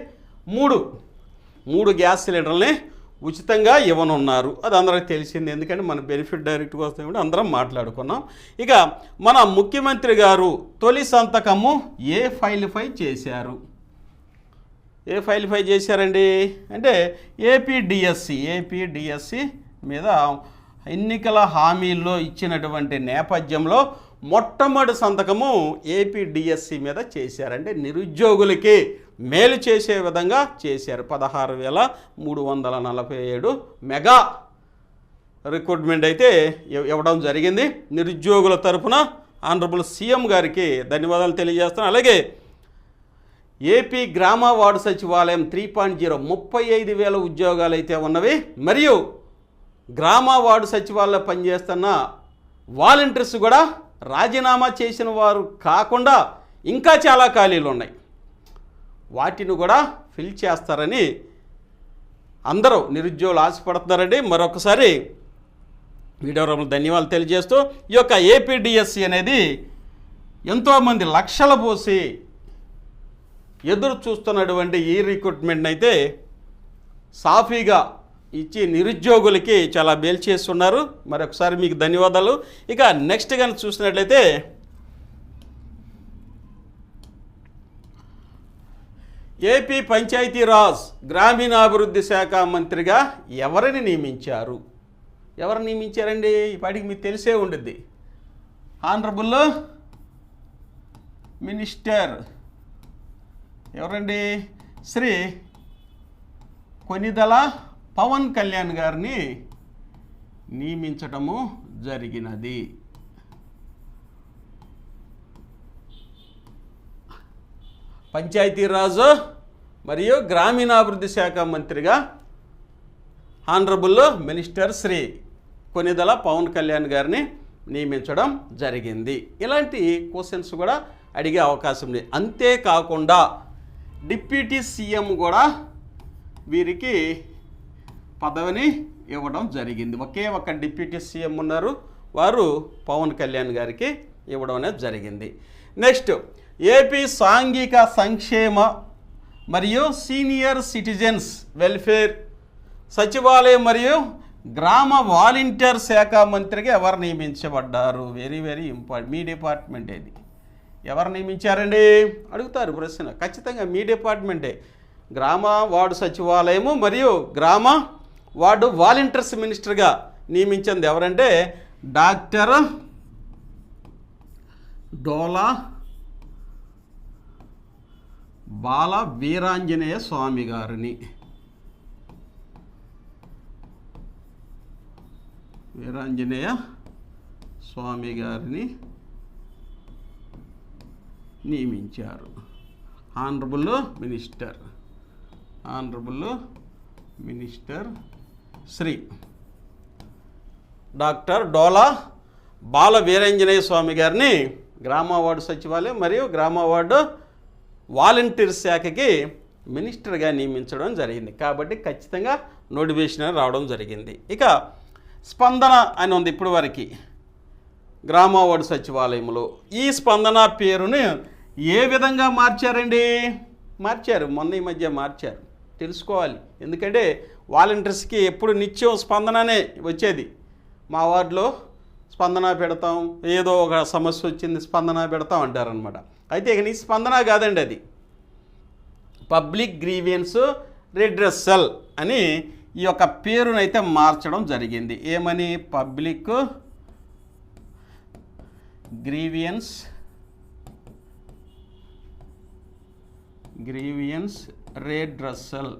3 గ్యాస్ సిలిండర్లని ఉచితంగా ఇవ్వనున్నారు. అది అందరికి తెలిసింది, ఎందుకంటే మన బెనిఫిట్ డైరెక్ట్గా వస్తాయి అందరం మాట్లాడుకున్నాం. ఇక మన ముఖ్యమంత్రి గారు తొలి సంతకము ఏ ఫైల్పై చేశారు? ఏ ఫైల్పై చేశారండి అంటే ఏపీడిఎస్సి మీద ఎన్నికల హామీల్లో ఇచ్చినటువంటి నేపథ్యంలో మొట్టమొదటి సంతకము ఏపీడిఎస్సి మీద చేశారంటే నిరుద్యోగులకి మేలు చేసే విధంగా చేశారు. 16,347 మెగా రిక్రూట్మెంట్ అయితే ఇవ్వడం జరిగింది. నిరుద్యోగుల తరఫున ఆనరబుల్ సీఎం గారికి ధన్యవాదాలు తెలియజేస్తున్నాను. అలాగే ఏపీ గ్రామ వార్డు సచివాలయం 3.0 35,000 ఉద్యోగాలు అయితే ఉన్నవి. మరియు గ్రామ వార్డు సచివాలయంలో పనిచేస్తున్న వాలంటీర్స్ కూడా రాజీనామా చేసిన వారు కాకుండా ఇంకా చాలా ఖాళీలు ఉన్నాయి, వాటిని కూడా ఫిల్ చేస్తారని అందరూ నిరుద్యోగులు ఆశపడుతున్నారండి. మరొకసారి వీడియో రూపంలో ధన్యవాదాలు తెలియజేస్తూ ఈ యొక్క ఏపీడిఎస్సి అనేది ఎంతోమంది లక్షల పోసి ఎదురు చూస్తున్నటువంటి ఈ రిక్రూట్మెంట్ అయితే సాఫీగా ఇచ్చి నిరుద్యోగులకి చాలా మేలు చేస్తున్నారు. మరొకసారి మీకు ధన్యవాదాలు. ఇక నెక్స్ట్ కానీ చూసినట్లయితే ఏపీ పంచాయతీరాజ్ గ్రామీణాభివృద్ధి శాఖ మంత్రిగా ఎవరిని నియమించారు? ఎవరు నియమించారండి? ఇప్పటికి మీకు తెలిసే ఉంటుంది. ఆనరబుల్ మినిస్టర్ ఎవరండి? శ్రీ కొనిదల పవన్ కళ్యాణ్ గారిని నియమించటము జరిగినది. పంచాయతీరాజ్ మరియు గ్రామీణాభివృద్ధి శాఖ మంత్రిగా ఆనరబుల్ మినిస్టర్ శ్రీ కొనిదల పవన్ కళ్యాణ్ గారిని నియమించడం జరిగింది. ఇలాంటి క్వశ్చన్స్ కూడా అడిగే అవకాశం ఉంది. అంతేకాకుండా డిప్యూటీ సీఎం కూడా వీరికి పదవిని ఇవ్వడం జరిగింది. ఒకే ఒక డిప్యూటీ సీఎం ఉన్నారు, వారు పవన్ కళ్యాణ్ గారికి ఇవ్వడం అనేది జరిగింది. నెక్స్ట్ ఏపీ సాంఘిక సంక్షేమ మరియు సీనియర్ సిటిజన్స్ వెల్ఫేర్ సచివాలయం మరియు గ్రామ వాలంటీర్ శాఖ మంత్రిగా ఎవరు నియమించబడ్డారు? Very very important. మీ డిపార్ట్మెంట్ ఏది? ఎవరు నియమించారండి అడుగుతారు ప్రశ్న. ఖచ్చితంగా మీ డిపార్ట్మెంటే. గ్రామ వార్డు సచివాలయము మరియు గ్రామ వార్డు వాలంటీర్స్ మినిస్టర్గా నియమించింది ఎవరంటే డాక్టర్ డోలా బాల వీరాంజనేయ స్వామి గారిని. వీరాంజనేయ స్వామి గారిని నియమించారు. ఆనరబుల్ మినిస్టర్ శ్రీ డాక్టర్ డోలా బాల వీరాంజనేయ స్వామి గారిని గ్రామ వార్డు సచివాలయం మరియు గ్రామ వార్డు వాలంటీర్ శాఖకి మినిస్టర్గా నియమించడం జరిగింది. కాబట్టి ఖచ్చితంగా నోటిఫికేషన్ రావడం జరిగింది. ఇక స్పందన అని ఉంది ఇప్పుడు వరకు గ్రామ వార్డు సచివాలయంలో. ఈ స్పందన పేరుని ఏ విధంగా మార్చారండి? మార్చారు, మొన్న ఈ మధ్య మార్చారు, తెలుసుకోవాలి. ఎందుకంటే వాలంటీర్స్కి ఎప్పుడు నిత్యం స్పందననే వచ్చేది. మా వార్డులో స్పందన పెడతాం, ఏదో ఒక సమస్య వచ్చింది స్పందన పెడతాం అంటారనమాట. అయితే ఇక నీ స్పందన కాదండి, అది పబ్లిక్ గ్రీవియన్స్ రిడ్రెసల్ అని ఈ యొక్క పేరునైతే మార్చడం జరిగింది. ఏమని? పబ్లిక్ గ్రీవియన్స్ రిడ్రెసల్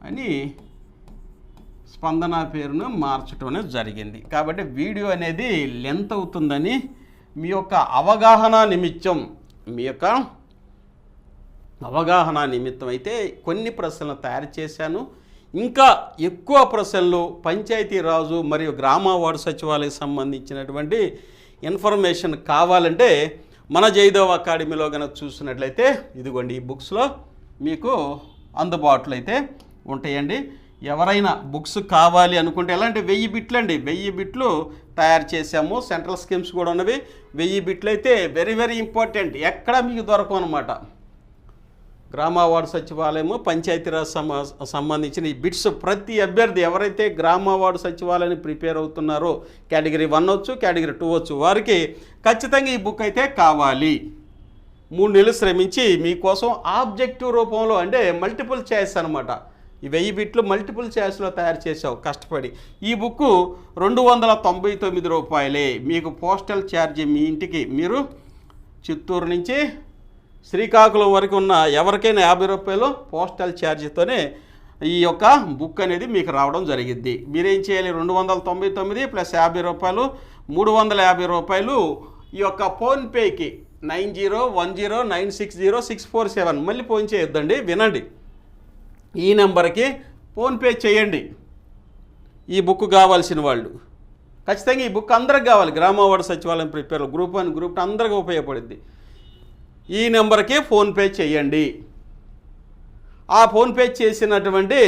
అని స్పందన పేరును మార్చడం అనేది జరిగింది. కాబట్టి వీడియో అనేది లెంత్ అవుతుందని మీ యొక్క అవగాహన నిమిత్తం అయితే కొన్ని ప్రశ్నలు తయారు చేశాను. ఇంకా ఎక్కువ ప్రశ్నలు పంచాయతీరాజు మరియు గ్రామ వార్డు సచివాలయం సంబంధించినటువంటి ఇన్ఫర్మేషన్ కావాలంటే మన జయదేవ్ అకాడమీలో కనుక చూసినట్లయితే ఇదిగోండి ఈ బుక్స్లో మీకు అందుబాటులో అయితే ఉంటాయండి. ఎవరైనా బుక్స్ కావాలి అనుకుంటే ఎలాంటి 1000 బిట్లు అండి, 1000 బిట్లు తయారు చేశాము. సెంట్రల్ స్కీమ్స్ కూడా ఉన్నవి. 1000 బిట్లు అయితే వెరీ వెరీ ఇంపార్టెంట్, ఎక్కడ మీకు దొరకవు అనమాట. గ్రామ వార్డు సచివాలయము పంచాయతీరాజ్ సంబంధించిన ఈ బిట్స్ ప్రతి అభ్యర్థి ఎవరైతే గ్రామ వార్డు సచివాలయాన్ని ప్రిపేర్ అవుతున్నారో కేటగిరీ 1 వచ్చు, కేటగిరీ 2 వచ్చు, వారికి ఖచ్చితంగా ఈ బుక్ అయితే కావాలి. 3 నెలలు శ్రమించి మీకోసం ఆబ్జెక్టివ్ రూపంలో, అంటే మల్టిపుల్ చాయిస్ అనమాట. ఈ 1000 బిట్లు మల్టిపుల్ చాయిస్లో తయారు చేసావు కష్టపడి. ఈ బుక్ 299 రూపాయలే. మీకు పోస్టల్ ఛార్జీ మీ ఇంటికి, మీరు చిత్తూరు నుంచి శ్రీకాకుళం వరకు ఉన్న ఎవరికైనా 50 రూపాయలు పోస్టల్ ఛార్జీతోనే ఈ యొక్క బుక్ అనేది మీకు రావడం జరిగింది. మీరేం చేయాలి? 299 ప్లస్ 50 రూపాయలు 350 రూపాయలు ఈ యొక్క ఫోన్పేకి 9010960647 మళ్ళీ ఫోన్ చేయొద్దండి, వినండి. ఈ నెంబర్కి ఫోన్పే చేయండి. ఈ బుక్ కావాల్సిన వాళ్ళు ఖచ్చితంగా ఈ బుక్ అందరికి కావాలి. గ్రామ వార్డు సచివాలయం ప్రిపేర్ గ్రూప్ 1 గ్రూప్ 2 అందరికీ ఉపయోగపడుద్ది. ఈ నెంబర్కి ఫోన్పే చేయండి. ఆ ఫోన్పే చేసినటువంటి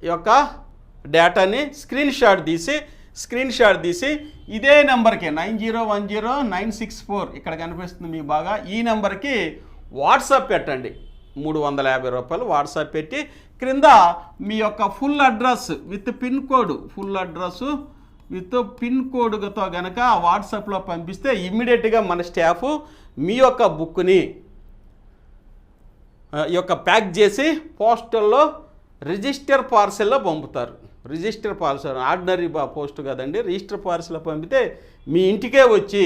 యొక్క డేటాని స్క్రీన్ షాట్ తీసి ఇదే నెంబర్కి 90109664 ఇక్కడ కనిపిస్తుంది మీకు బాగా, ఈ నెంబర్కి వాట్సాప్ పెట్టండి. 350 రూపాయలు వాట్సాప్ పెట్టి క్రింద మీ యొక్క ఫుల్ అడ్రస్ విత్ పిన్ కోడ్తో కనుక వాట్సాప్లో పంపిస్తే ఇమ్మీడియట్గా మన స్టాఫ్ మీ యొక్క బుక్ని ఈ యొక్క ప్యాక్ చేసి పోస్టల్లో రిజిస్టర్ పార్సెల్లో పంపుతారు. రిజిస్టర్ పార్సెల్ ఆర్డినరీ పోస్ట్ కదండి, రిజిస్టర్ పార్సెల్లో పంపితే మీ ఇంటికే వచ్చి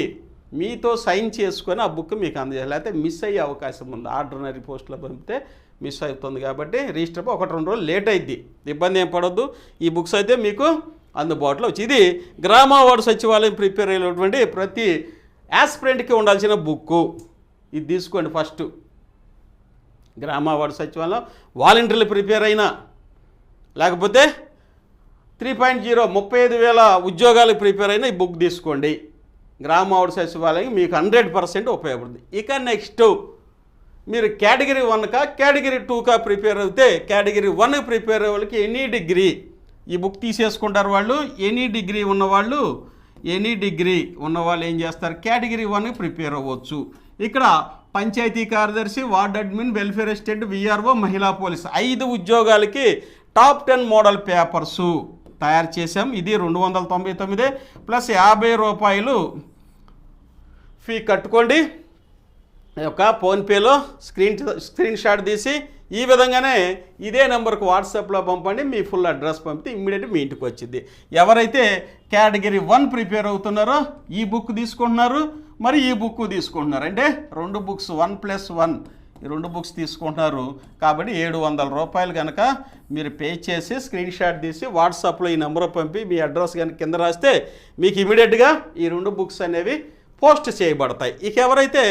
మీతో సైన్ చేసుకొని ఆ బుక్ మీకు అందజేయాలి. లేకపోతే మిస్ అయ్యే అవకాశం ఉంది. ఆర్డినరీ పోస్ట్లో పంపితే మిస్ అవుతుంది. కాబట్టి రిజిస్టర్ 1-2 రోజులు లేట్ అయింది, ఇబ్బంది ఏం పడొద్దు. ఈ బుక్స్ అయితే మీకు అందుబాటులో వచ్చి, ఇది గ్రామ వార్డు సచివాలయం ప్రిపేర్ అయినటువంటి ప్రతి యాస్పిరెంట్కి ఉండాల్సిన బుక్కు. ఇది తీసుకోండి. ఫస్ట్ గ్రామ వార్డు సచివాలయం వాలంటీర్లు ప్రిపేర్ అయినా, లేకపోతే 3.0 35,000 ఉద్యోగాలు ప్రిపేర్ అయినా ఈ బుక్ తీసుకోండి. గ్రామ వార్డు సచివాలయం మీకు 100% ఉపయోగపడుతుంది. ఇక నెక్స్ట్ మీరు కేటగిరీ 1కా కేటగిరీ 2కా ప్రిపేర్ అవుతే కేటగిరీ 1 ప్రిపేర్ అయ్యే వాళ్ళకి ఎనీ డిగ్రీ ఈ బుక్ తీసేసుకుంటారు. వాళ్ళు ఎనీ డిగ్రీ ఉన్నవాళ్ళు ఏం చేస్తారు? కేటగిరీ 1 ప్రిపేర్ అవ్వచ్చు. ఇక్కడ పంచాయతీ కార్యదర్శి, ward admin, welfare assistant, VRO, మహిళా పోలీస్ 5 ఉద్యోగాలకి టాప్ 10 మోడల్ పేపర్సు తయారు చేసాం. ఇది 299 ప్లస్ 50 రూపాయలు ఫీ కట్టుకోండి. యొక్క ఫోన్పేలో స్క్రీన్ షాట్ తీసి ఈ విధంగానే ఇదే నెంబర్కు వాట్సాప్లో పంపండి. మీ ఫుల్ అడ్రస్ పంపితే ఇమ్మీడియట్ మీ ఇంటికి వచ్చింది. ఎవరైతే కేటగిరీ 1 ప్రిపేర్ అవుతున్నారో ఈ బుక్ తీసుకుంటున్నారు, మరి ఈ బుక్ తీసుకుంటున్నారు. అంటే 2 బుక్స్ 1+1 ఈ 2 బుక్స్ తీసుకుంటున్నారు. కాబట్టి 700 రూపాయలు కనుక మీరు పే చేసి స్క్రీన్ షాట్ తీసి వాట్సాప్లో ఈ నెంబర్ పంపి మీ అడ్రస్ కనుక కింద రాస్తే మీకు ఇమీడియట్గా ఈ 2 బుక్స్ అనేవి పోస్ట్ చేయబడతాయి. ఇక ఎవరైతే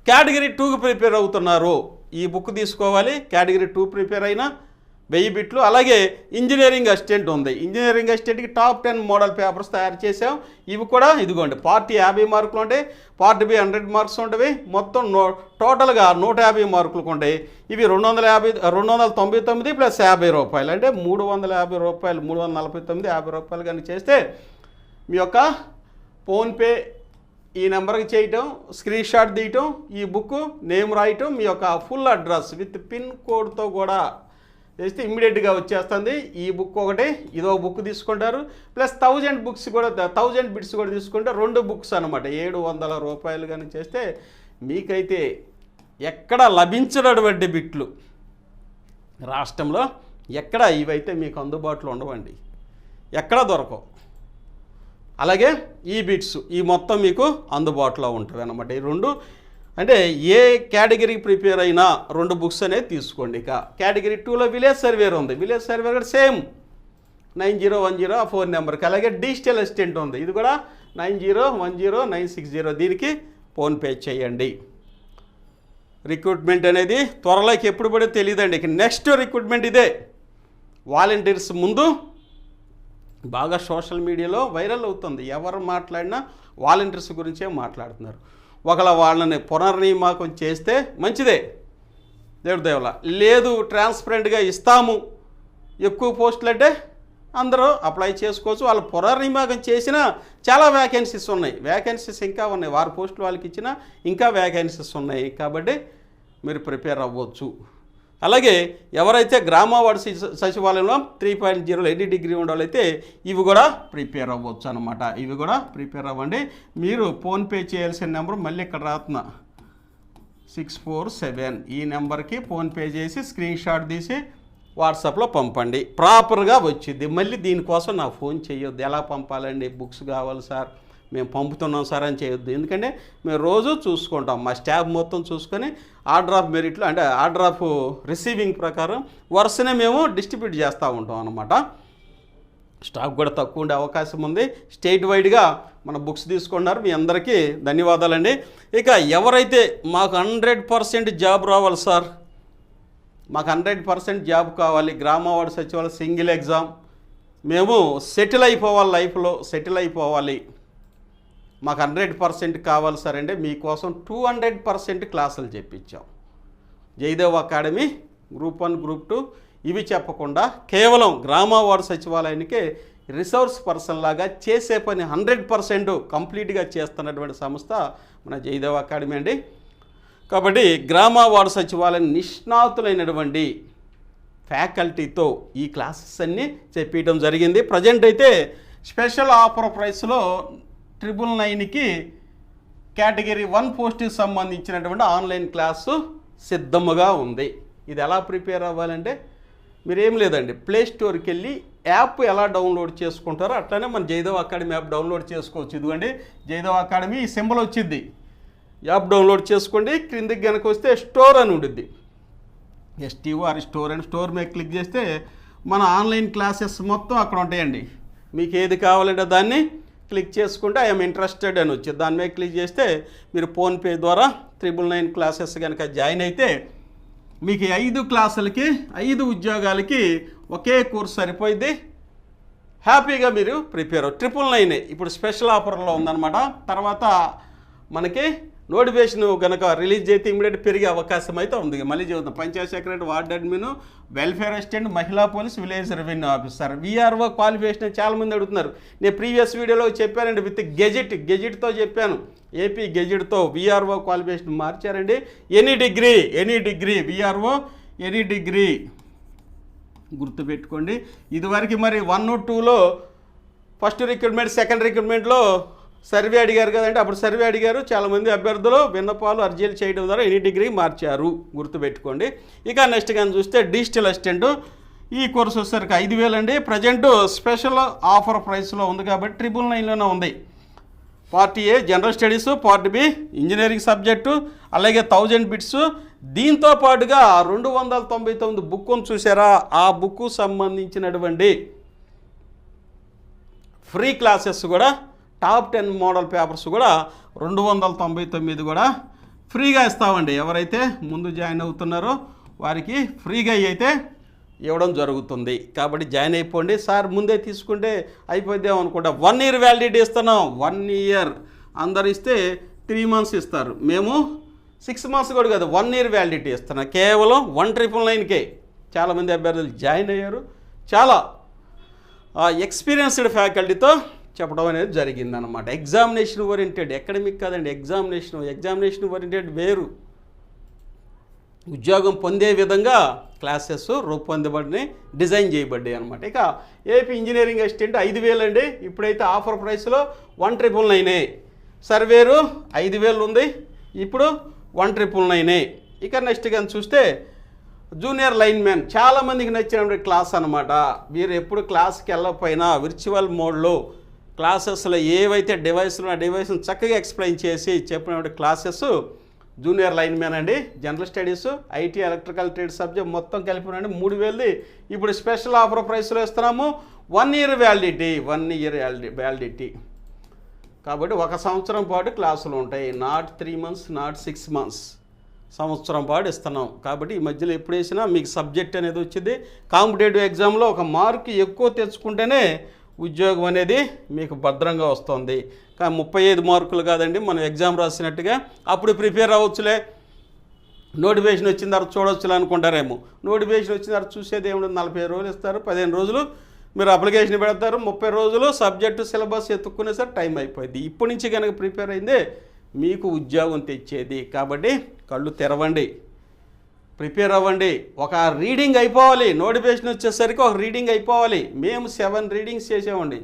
కేటగిరీ 2కి ప్రిపేర్ అవుతున్నారో ఈ బుక్ తీసుకోవాలి. కేటగిరీ 2 ప్రిపేర్ అయినా 1000 బిట్లు. అలాగే ఇంజనీరింగ్ అసిస్టెంట్ ఉంది. ఇంజనీరింగ్ అసిస్టెంట్కి టాప్ 10 మోడల్ పేపర్స్ తయారు చేసాం. ఇవి కూడా ఇదిగోండి, పార్ట్ 50 మార్కులు ఉంటాయి, పార్ట్ బి 100 మార్క్స్ ఉంటుంది. మొత్తం టోటల్గా 150 మార్కులకు ఉంటాయి. ఇవి 299 ప్లస్ 50 రూపాయలు, అంటే 350 రూపాయలు, 349, 50 రూపాయలు కానీ చేస్తే మీ యొక్క ఫోన్పే ఈ నెంబర్కి చేయటం, స్క్రీన్ షాట్ తీయటం, ఈ బుక్ నేమ్ రాయటం, మీ యొక్క ఫుల్ అడ్రస్ విత్ పిన్ కోడ్తో కూడా చేస్తే ఇమ్మీడియట్గా వచ్చేస్తుంది. ఈ బుక్ ఒకటి, ఇదో బుక్ తీసుకుంటారు, ప్లస్ 1000 బుక్స్ కూడా 1000 బిట్స్ కూడా తీసుకుంటే 2 బుక్స్ అనమాట. 700 రూపాయలు కానీ చేస్తే మీకైతే ఎక్కడ లభించినటువంటి బిట్లు రాష్ట్రంలో ఎక్కడ ఇవైతే మీకు అందుబాటులో ఉండవండి, ఎక్కడ దొరకవు. అలాగే ఈ బిట్స్ ఈ మొత్తం మీకు అందుబాటులో ఉంటుంది అన్నమాట. ఈ 2 అంటే ఏ కేటగిరీకి ప్రిపేర్ అయినా 2 బుక్స్ అనేది తీసుకోండి. ఇక కేటగిరీ 2లో విలేజ్ సర్వేర్ ఉంది. విలేజ్ సర్వేర్ కూడా సేమ్ 9010 ఆ 4 నెంబర్కి. అలాగే డిజిటల్ అసిస్టెంట్ ఉంది, ఇది కూడా 9010 దీనికి ఫోన్పే చేయండి. రిక్రూట్మెంట్ అనేది త్వరలోకి ఎప్పుడు పడే తెలియదండి. ఇక నెక్స్ట్ రిక్రూట్మెంట్ ఇదే. వాలంటీర్స్ ముందు బాగా సోషల్ మీడియాలో వైరల్ అవుతుంది. ఎవరు మాట్లాడినా వాలంటీర్స్ గురించే మాట్లాడుతున్నారు. ఒకవేళ వాళ్ళని పునర్నియామకం చేస్తే మంచిదే, దేవుడి దేవల. లేదు ట్రాన్స్పరెంట్గా ఇస్తాము ఎక్కువ పోస్టులు అంటే అందరూ అప్లై చేసుకోవచ్చు. వాళ్ళు పునర్నియామకం చేసినా చాలా వ్యాకెన్సీస్ ఉన్నాయి, వ్యాకెన్సీస్ ఇంకా ఉన్నాయి. వారి పోస్టులు వాళ్ళకి ఇచ్చినా ఇంకా వ్యాకెన్సీస్ ఉన్నాయి. కాబట్టి మీరు ప్రిపేర్ అవ్వచ్చు. అలాగే ఎవరైతే గ్రామ వార్డు సచివాలయంలో 3.0 ఎనీ డిగ్రీ ఉండాలైతే ఇవి కూడా ప్రిపేర్ అవ్వచ్చు అనమాట. ఇవి కూడా ప్రిపేర్ అవ్వండి. మీరు ఫోన్పే చేయాల్సిన నెంబర్ మళ్ళీ ఇక్కడ రాస్తున్నా 647 ఈ నెంబర్కి ఫోన్పే చేసి స్క్రీన్ షాట్ తీసి వాట్సాప్లో పంపండి. ప్రాపర్గా వచ్చింది. మళ్ళీ దీనికోసం నాకు ఫోన్ చేయొద్దు, ఎలా పంపాలండి, బుక్స్ కావాలి సార్, మేము పంపుతున్నాం సార్ అని చేయొద్దు. ఎందుకంటే మేము రోజు చూసుకుంటాం, మా స్టాఫ్ మొత్తం చూసుకొని ఆర్డర్ ఆఫ్ మెరిట్లో అంటే ఆర్డర్ ఆఫ్ రిసీవింగ్ ప్రకారం వరుసనే మేము డిస్ట్రిబ్యూట్ చేస్తూ ఉంటాం అన్నమాట. స్టాక్ కూడా తక్కువ ఉండే అవకాశం ఉంది. స్టేట్ వైడ్గా మన బుక్స్ తీసుకున్నారు. మీ అందరికీ ధన్యవాదాలండి. ఇక ఎవరైతే మాకు 100% జాబ్ రావాలి సార్, మాకు 100% జాబ్ కావాలి, గ్రామ వార్డు సచివాలయం సింగిల్ ఎగ్జామ్, మేము సెటిల్ అయిపోవాలి, లైఫ్లో సెటిల్ అయిపోవాలి, మాకు 100% కావాలి సార్ అంటే మీకోసం 200% క్లాసులు చెప్పించాం. జయదేవ్ అకాడమీ గ్రూప్ 1 గ్రూప్ 2 ఇవి చెప్పకుండా కేవలం గ్రామ వార్డు సచివాలయానికే రిసోర్స్ పర్సన్ లాగా చేసే పని 100% కంప్లీట్గా చేస్తున్నటువంటి సంస్థ మన జయదేవ్ అకాడమీ అండి. కాబట్టి గ్రామ వార్డు సచివాలయం నిష్ణాతులైనటువంటి ఫ్యాకల్టీతో ఈ క్లాసెస్ అన్నీ చెప్పడం జరిగింది. ప్రజెంట్ అయితే స్పెషల్ ఆఫర్ ప్రైస్లో 999కి కేటగిరీ 1 పోస్ట్కి సంబంధించినటువంటి ఆన్లైన్ క్లాసు సిద్ధముగా ఉంది. ఇది ఎలా ప్రిపేర్ అవ్వాలంటే మీరేం లేదండి, ప్లే స్టోర్కి వెళ్ళి యాప్ ఎలా డౌన్లోడ్ చేసుకుంటారో అట్లనే మన జయదేవ్ అకాడమీ యాప్ డౌన్లోడ్ చేసుకోవచ్చు. ఇదిగోండి జయదేవ్ అకాడమీ ఈ సింబల్ వచ్చింది, యాప్ డౌన్లోడ్ చేసుకోండి. క్రిందికి కనుక వస్తే స్టోర్ అని ఉంటుంది, STOR స్టోర్ అని, స్టోర్ మీద క్లిక్ చేస్తే మన ఆన్లైన్ క్లాసెస్ మొత్తం అక్కడ ఉంటాయండి. మీకు ఏది కావాలంటే దాన్ని క్లిక్ చేసుకుంటే ఐఎమ్ ఇంట్రెస్టెడ్ అని వచ్చి దాని మీద క్లిక్ చేస్తే మీరు ఫోన్పే ద్వారా 999 క్లాసెస్ కనుక జాయిన్ అయితే మీకు 5 క్లాసులకి 5 ఉద్యోగాలకి ఒకే కోర్స్ సరిపోయింది. హ్యాపీగా మీరు ప్రిపేర్ 999 ఇప్పుడు స్పెషల్ ఆఫర్లో ఉందన్నమాట. తర్వాత మనకి నోటిఫికేషన్ కనుక రిలీజ్ అయితే ఇమీడియట్ పెరిగే అవకాశం అయితే ఉంది. మళ్ళీ చెబుతాం, panchayat secretary, ward admin, welfare assistant, మహిళా police, village revenue officer, VRO qualification చాలామంది అడుగుతున్నారు. నేను ప్రీవియస్ వీడియోలో చెప్పానండి, విత్ గెజిట్తో చెప్పాను. ఏపీ గెజిట్తో VRO క్వాలిఫికేషన్ మార్చారండి. Any degree VRO any degree గుర్తుపెట్టుకోండి. ఇదివరకు మరి 1, 2లో ఫస్ట్ రిక్రూట్మెంట్, సెకండ్ రిక్రూట్మెంట్లో సర్వే అడిగారు కదంటే, అప్పుడు సర్వే అడిగారు. చాలామంది అభ్యర్థులు విన్నపాలు అర్జీలు చేయడం ద్వారా ఎనీ డిగ్రీ మార్చారు, గుర్తుపెట్టుకోండి. ఇక నెక్స్ట్ కానీ చూస్తే డిజిటల్ అసిస్టెంట్ ఈ కోర్సు వచ్చేసరికి 5000 అండి. ప్రజెంట్ స్పెషల్ ఆఫర్ ప్రైస్లో ఉంది కాబట్టి 999లోనే ఉంది. Part A general studies, part B engineering subject, అలాగే 1000 బిట్స్. దీంతో పాటుగా 299 బుక్ ఉంది చూసారా, ఆ బుక్ సంబంధించినటువంటి ఫ్రీ క్లాసెస్ కూడా టాప్ 10 మోడల్ పేపర్స్ కూడా 299 కూడా ఫ్రీగా ఇస్తామండి. ఎవరైతే ముందు జాయిన్ అవుతున్నారో వారికి ఫ్రీగా అయితే ఇవ్వడం జరుగుతుంది. కాబట్టి జాయిన్ అయిపోండి. సార్ ముందే తీసుకుంటే అయిపోద్దాం అనుకుంటా. 1 year వ్యాలిడిటీ ఇస్తున్నాం. 1 year అందరు ఇస్తే 3 months ఇస్తారు. మేము 6 months కూడా కాదు, 1 year వ్యాలిడిటీ ఇస్తున్నాం. కేవలం 1999కే చాలామంది అభ్యర్థులు జాయిన్ అయ్యారు. చాలా ఎక్స్పీరియన్స్డ్ ఫ్యాకల్టీతో చెప్పడం అనేది జరిగిందనమాట. ఎగ్జామినేషన్ ఓరియంటెడ్, అకాడమిక్ కాదండి, ఎగ్జామినేషన్ ఓరియంటెడ్ వేరు. ఉద్యోగం పొందే విధంగా క్లాసెస్ రూపొందబడి డిజైన్ చేయబడ్డాయి అనమాట. ఇక ఏపీ ఇంజనీరింగ్ అసిస్టెంట్ 5,000 అండి. ఇప్పుడైతే ఆఫర్ ప్రైస్లో 1999. సర్వేరు 5,000 ఉంది, ఇప్పుడు 1999. ఇక నెక్స్ట్ కానీ చూస్తే జూనియర్ లైన్ మ్యాన్ చాలామందికి నచ్చినటువంటి క్లాస్ అనమాట. మీరు ఎప్పుడు క్లాస్కి వెళ్ళకపోయినా విర్చువల్ మోడ్లో క్లాసెస్లో ఏవైతే డివైస్లు ఆ డివైస్ను చక్కగా ఎక్స్ప్లెయిన్ చేసి చెప్పినటువంటి క్లాసెస్ జూనియర్ లైన్ మ్యాన్ అండి. General studies, IT, electrical trade subject మొత్తం కలిపినండి 3,000. ఇప్పుడు స్పెషల్ ఆఫర్ ప్రైస్లో ఇస్తున్నాము. 1 year వ్యాలిడిటీ, 1 year వ్యాలిడిటీ. కాబట్టి 1 సంవత్సరం పాటు క్లాసులు ఉంటాయి. నాట్ 3 months, నాట్ 6 months, సంవత్సరం పాటు ఇస్తున్నాం. కాబట్టి ఈ మధ్యలో ఎప్పుడు వేసినా మీకు సబ్జెక్ట్ అనేది వచ్చింది. కాంపిటేటివ్ ఎగ్జామ్లో 1 మార్క్ ఎక్కువ తెచ్చుకుంటేనే ఉద్యోగం అనేది మీకు భద్రంగా వస్తుంది. కానీ 35 మార్కులు కాదండి మనం ఎగ్జామ్ రాసినట్టుగా. అప్పుడు ప్రిపేర్ అవ్వచ్చులే, నోటిఫికేషన్ వచ్చిన తర్వాత చూడవచ్చులే అనుకుంటారేమో. నోటిఫికేషన్ వచ్చిన తర్వాత చూసేది ఏమిటి, 40 రోజులు ఇస్తారు, 15 రోజులు మీరు అప్లికేషన్ పెడతారు, 30 రోజులు సబ్జెక్టు సిలబస్ ఎత్తుక్కునేసరికి టైం అయిపోయింది. ఇప్పటి నుంచి కనుక ప్రిపేర్ అయిందే మీకు ఉద్యోగం తెచ్చేది. కాబట్టి కళ్ళు తెరవండి, ప్రిపేర్ అవ్వండి. ఒక రీడింగ్ అయిపోవాలి, నోటిఫికేషన్ వచ్చేసరికి ఒక రీడింగ్ అయిపోవాలి. మేము 7 రీడింగ్స్ చేసామండి,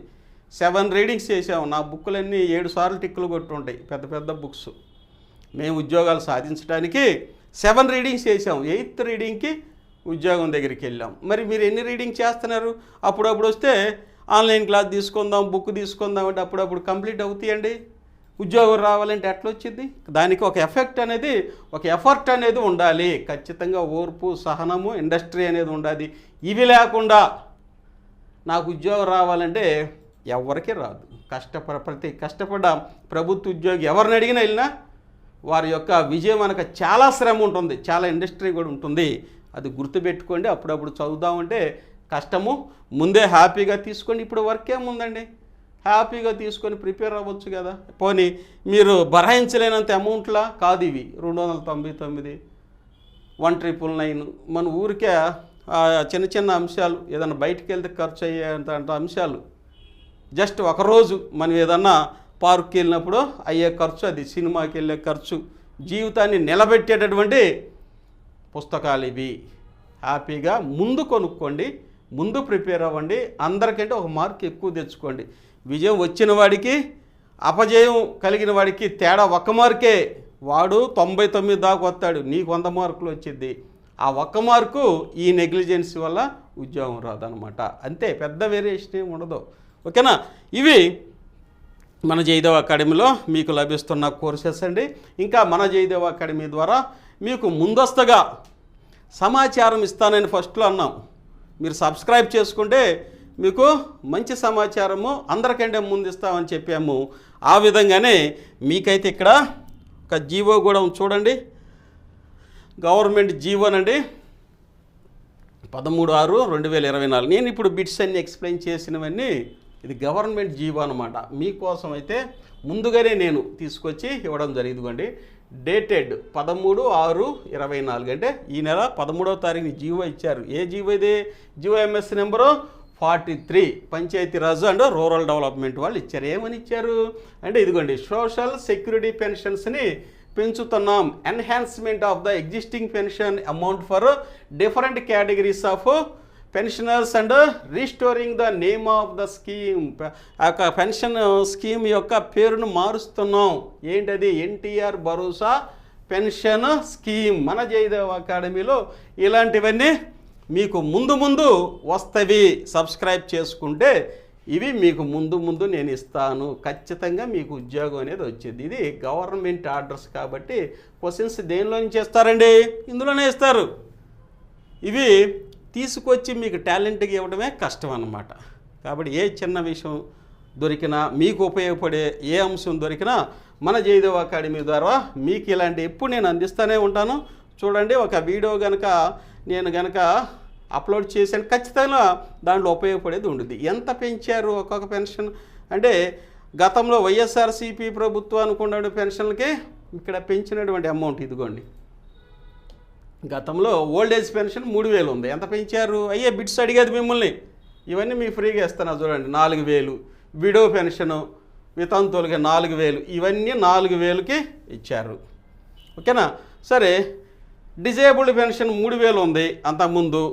7 రీడింగ్స్ చేసాము. నా బుక్కులన్నీ 7 సార్లు టిక్కులు కొట్టుంటాయి, పెద్ద పెద్ద బుక్స్. మేము ఉద్యోగాలు సాధించడానికి 7 రీడింగ్స్ చేసాం. 8th రీడింగ్కి ఉద్యోగం దగ్గరికి వెళ్ళాం. మరి మీరు ఎన్ని రీడింగ్ చేస్తున్నారు? అప్పుడప్పుడు వస్తే ఆన్లైన్ క్లాస్ తీసుకుందాం, బుక్ తీసుకుందాం అంటే అప్పుడప్పుడు కంప్లీట్ అవుతాయండి. ఉద్యోగం రావాలంటే ఎట్లా వచ్చింది? దానికి ఒక ఎఫెక్ట్ అనేది, ఒక ఎఫర్ట్ అనేది ఉండాలి. ఖచ్చితంగా ఓర్పు, సహనము, ఇండస్ట్రీ అనేది ఉండాలి. ఇవి లేకుండా నాకు ఉద్యోగం రావాలంటే ఎవరికి రాదు. ప్రతి కష్టపడ్డ ప్రభుత్వ ఉద్యోగి ఎవరిని అడిగినా వెళ్ళినా వారి యొక్క విజయం మనకు చాలా శ్రమ ఉంటుంది, చాలా ఇండస్ట్రీ కూడా ఉంటుంది. అది గుర్తుపెట్టుకోండి. అప్పుడప్పుడు చదువుదామంటే కష్టము ముందే హ్యాపీగా తీసుకోండి. ఇప్పుడు వర్క్ ఏముందండి, హ్యాపీగా తీసుకొని ప్రిపేర్ అవ్వచ్చు కదా. పోనీ మీరు భరాయించలేనంత అమౌంట్లా కాదు ఇవి. 299, 1999. మన ఊరికే చిన్న చిన్న అంశాలు, ఏదైనా బయటికి వెళ్తే ఖర్చు అయ్యేంత అంశాలు. జస్ట్ ఒకరోజు మనం ఏదన్నా పార్క్కి వెళ్ళినప్పుడు అయ్యే ఖర్చు, అది సినిమాకి వెళ్ళే ఖర్చు, జీవితాన్ని నిలబెట్టేటటువంటి పుస్తకాలు ఇవి. హ్యాపీగా ముందు కొనుక్కోండి, ముందు ప్రిపేర్ అవ్వండి. అందరికంటే 1 మార్క్ ఎక్కువ తెచ్చుకోండి. విజయం వచ్చిన వాడికి, అపజయం కలిగిన వాడికి తేడా 1 మార్కే. వాడు 99 దాకా వస్తాడు, నీకు 100 మార్కులు వచ్చింది. ఆ 1 మార్కు ఈ నెగ్లిజెన్సీ వల్ల ఉద్యోగం రాదనమాట. అంతే, పెద్ద వేరియేషన్ ఏమి ఉండదు. ఓకేనా? ఇవి మన జయదేవ్ అకాడమీలో మీకు లభిస్తున్న కోర్సెస్ అండి. ఇంకా మన జయదేవ్ అకాడమీ ద్వారా మీకు ముందస్తుగా సమాచారం ఇస్తానని ఫస్ట్లో అన్నాం. మీరు సబ్స్క్రైబ్ చేసుకుంటే మీకు మంచి సమాచారము అందరికంటే ముందు ఇస్తామని చెప్పాము. ఆ విధంగానే మీకైతే ఇక్కడ ఒక జీవో కూడా చూడండి, గవర్నమెంట్ జీవోనండి, 13/6/2024. నేను ఇప్పుడు బిట్స్ అన్ని ఎక్స్ప్లెయిన్ చేసినవన్నీ ఇది గవర్నమెంట్ జీవో అనమాట. మీకోసం అయితే ముందుగానే నేను తీసుకొచ్చి ఇవ్వడం జరిగింది. డేటెడ్ 13/6/24, అంటే ఈ నెల 13వ తారీఖుని జీవో ఇచ్చారు. ఏ జీవో ఇది? GO MS number 43 Panchayati Raj and rural development వాళ్ళు ఇచ్చారు. ఏమని ఇచ్చారు అంటే ఇదిగోండి, సోషల్ సెక్యూరిటీ పెన్షన్స్ని పెంచుతున్నాం. Enhancement of the existing pension amount for different categories of pensioners and restoring the name of the scheme. Pension scheme యొక్క పేరును మారుస్తున్నాం. ఏంటది? ఎన్టీఆర్ భరోసా పెన్షన్ స్కీమ్. మన జయదేవ్ అకాడమీలో ఇలాంటివన్నీ మీకు ముందు వస్తవి. సబ్స్క్రైబ్ చేసుకుంటే ఇవి మీకు ముందు నేను ఇస్తాను. ఖచ్చితంగా మీకు ఉద్యోగం అనేది వచ్చింది. ఇది గవర్నమెంట్ ఆర్డర్స్ కాబట్టి క్వశ్చన్స్ దేనిలో నుంచి ఇస్తారండి? ఇందులోనే ఇస్తారు. ఇవి తీసుకొచ్చి మీకు టాలెంట్గా ఇవ్వడమే కష్టం అన్నమాట. కాబట్టి ఏ చిన్న విషయం దొరికినా, మీకు ఉపయోగపడే ఏ అంశం దొరికినా మన జయదేవ్ అకాడమీ ద్వారా మీకు ఇలాంటి ఎప్పుడు నేను అందిస్తూనే ఉంటాను. చూడండి, ఒక వీడియో కనుక నేను అప్లోడ్ చేశాను, ఖచ్చితంగా దాంట్లో ఉపయోగపడేది ఉంటుంది. ఎంత పెంచారు ఒక్కొక్క పెన్షన్ అంటే గతంలో వైఎస్ఆర్సీపీ ప్రభుత్వం అనుకున్న పెన్షన్లకి ఇక్కడ పెంచినటువంటి అమౌంట్ ఇదిగోండి. గతంలో ఓల్డ్ ఏజ్ పెన్షన్ 3000 ఉంది, ఎంత పెంచారు? అయ్యే బిట్స్ అడిగేది మిమ్మల్ని, ఇవన్నీ మీకు ఫ్రీగా ఇస్తున్నా చూడండి. 4000 విడో పెన్షను వితంతువులకి 4000, ఇవన్నీ 4000కి ఇచ్చారు. ఓకేనా? సరే, డిజేబుల్డ్ పెన్షన్ 3000 ఉంది అంతకుముందు,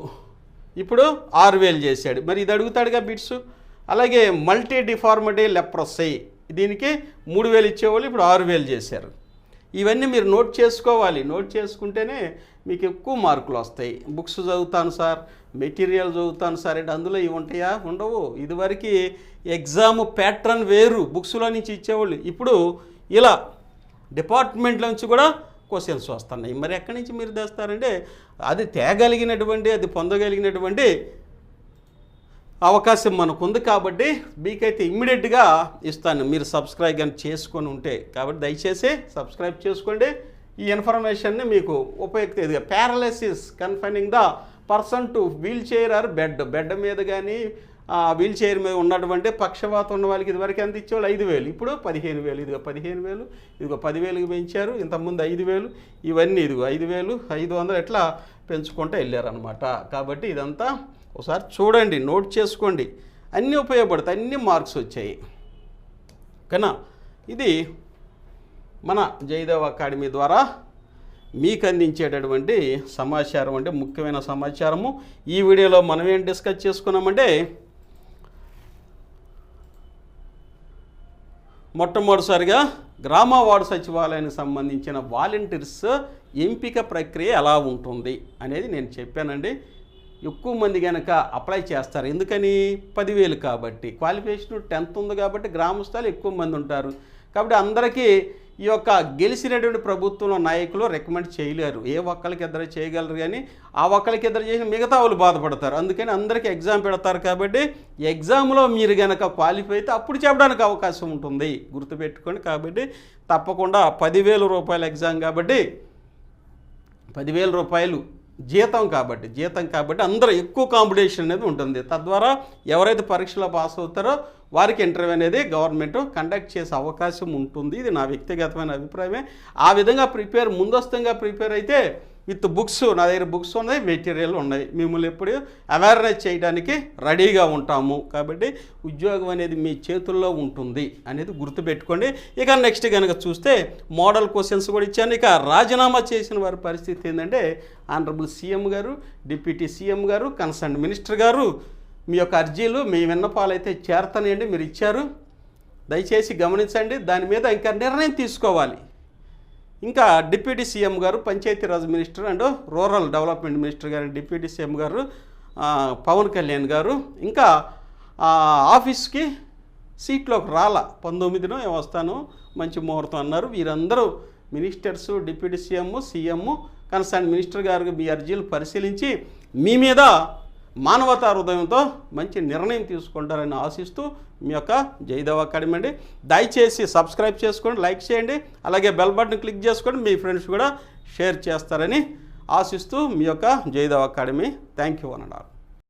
ఇప్పుడు 6000 చేశాడు. మరి ఇది అడుగుతాడుగా బిట్స్. అలాగే మల్టీ డిఫార్మిటీ లెప్రసీ, దీనికి 3000 ఇచ్చేవాళ్ళు ఇప్పుడు 6000 చేశారు. ఇవన్నీ మీరు నోట్ చేసుకోవాలి. నోట్ చేసుకుంటేనే మీకు ఎక్కువ మార్కులు వస్తాయి. బుక్స్ చదువుతాను సార్, మెటీరియల్ చదువుతాను సార్ అంటే అందులో ఇవి ఉంటాయా? ఉండవు. ఇదివరకు ఎగ్జామ్ ప్యాటర్న్ వేరు, బుక్స్లో నుంచి ఇచ్చేవాళ్ళు. ఇప్పుడు ఇలా డిపార్ట్మెంట్లో నుంచి కూడా క్వశ్చన్స్ వస్తున్నాయి. మరి ఎక్కడి నుంచి మీరు తెస్తారంటే అది తేగలిగినటువంటి, అది పొందగలిగినటువంటి అవకాశం మనకు ఉంది. కాబట్టి మీకైతే ఇమ్మీడియట్గా ఇస్తాను, మీరు సబ్స్క్రైబ్ కానీ చేసుకొని ఉంటే. కాబట్టి దయచేసి సబ్స్క్రైబ్ చేసుకోండి. ఈ ఇన్ఫర్మేషన్ని మీకు ఉపయోగపడేది. Paralysis confining the person to wheelchair or bed మీద కానీ వీల్ చైర్ మీద ఉన్నటువంటి పక్షవాతం ఉన్న వాళ్ళకి ఇదివరకు ఎంత ఇచ్చేవాళ్ళు? 5000, ఇప్పుడు 15000. ఇదిగో 15000, ఇదిగో 10,000కి పెంచారు. ఇంతకుముందు 5000, ఇవన్నీ ఇదిగో 5000, 500 ఎట్లా పెంచుకుంటూ వెళ్ళారనమాట. కాబట్టి ఇదంతా ఒకసారి చూడండి, నోట్ చేసుకోండి, అన్నీ ఉపయోగపడతాయి, అన్ని మార్క్స్ వచ్చాయి. ఓకేనా? ఇది మన జయదేవ్ అకాడమీ ద్వారా మీకు అందించేటటువంటి సమాచారం, అంటే ముఖ్యమైన సమాచారము. ఈ వీడియోలో మనం ఏం డిస్కస్ చేసుకున్నామంటే, మొట్టమొదటిసారిగా గ్రామ వార్డు సచివాలయానికి సంబంధించిన వాలంటీర్స్ ఎంపిక ప్రక్రియ ఎలా ఉంటుంది అనేది నేను చెప్పానండి. ఎక్కువ మంది కనుక అప్లై చేస్తారు. ఎందుకని? 10,000 కాబట్టి, క్వాలిఫికేషన్ 10th ఉంది కాబట్టి గ్రామ స్థాయిలో ఎక్కువ మంది ఉంటారు. కాబట్టి అందరికీ ఈ యొక్క గెలిచినటువంటి ప్రభుత్వంలో నాయకులు రికమెండ్ చేయలేరు. ఏ ఒక్కరికి ఇద్దరు చేయగలరు, కానీ ఆ ఒక్కరికి ఇద్దరు చేసిన మిగతా వాళ్ళు బాధపడతారు. అందుకని అందరికీ ఎగ్జామ్ పెడతారు. కాబట్టి ఎగ్జామ్లో మీరు కనుక క్వాలిఫై అయితే అప్పుడు చెప్పడానికి అవకాశం ఉంటుంది, గుర్తుపెట్టుకోండి. కాబట్టి తప్పకుండా 10,000 రూపాయల ఎగ్జామ్ కాబట్టి 10,000 రూపాయలు జీతం కాబట్టి అందరూ ఎక్కువ కాంపిటీషన్ అనేది ఉంటుంది. తద్వారా ఎవరైతే పరీక్షలో పాస్ అవుతారో వారికి ఇంటర్వ్యూ అనేది గవర్నమెంట్ కండక్ట్ చేసే అవకాశం ఉంటుంది. ఇది నా వ్యక్తిగతమైన అభిప్రాయమే. ఆ విధంగా ముందస్తుగా ప్రిపేర్ అయితే విత్ బుక్స్, నా దగ్గర బుక్స్ ఉన్నాయి, మెటీరియల్ ఉన్నాయి, మిమ్మల్ని ఎప్పుడు అవేర్నెస్ చేయడానికి రెడీగా ఉంటాము. కాబట్టి ఉద్యోగం అనేది మీ చేతుల్లో ఉంటుంది అనేది గుర్తుపెట్టుకోండి. ఇక నెక్స్ట్ కనుక చూస్తే మోడల్ క్వశ్చన్స్ కూడా ఇచ్చాను. ఇక రాజీనామా చేసిన వారి పరిస్థితి ఏంటంటే, ఆనరబుల్ సీఎం గారు, డిప్యూటీ సీఎం గారు, కన్సర్న్ మినిస్టర్ గారు మీ యొక్క అర్జీలు, మీ విన్నపాలు అయితే చేరతానండి, మీరు ఇచ్చారు, దయచేసి గమనించండి. దాని మీద ఇంకా నిర్ణయం తీసుకోవాలి. ఇంకా డిప్యూటీ సీఎం గారు, Panchayati Raj minister and rural development minister గారు, డిప్యూటీ సీఎం గారు పవన్ కళ్యాణ్ గారు ఇంకా ఆఫీస్కి సీట్లోకి రాల, 19న వస్తాను మంచి ముహూర్తం అన్నారు. వీరందరూ ministers, deputy CM, concern minister గారు మీ అర్జీలు పరిశీలించి మీ మీద మానవతా హృదయంతో మంచి నిర్ణయం తీసుకుంటారని ఆశిస్తూ మీ యొక్క జయదేవ్ అకాడమీ అండి. దయచేసి సబ్స్క్రైబ్ చేసుకోండి, లైక్ చేయండి, అలాగే బెల్ బటన్ క్లిక్ చేసుకోండి, మీ ఫ్రెండ్స్ కూడా షేర్ చేస్తారని ఆశిస్తూ మీ యొక్క జయదేవ్ అకాడమీ. థ్యాంక్ యూ అన్నాడు.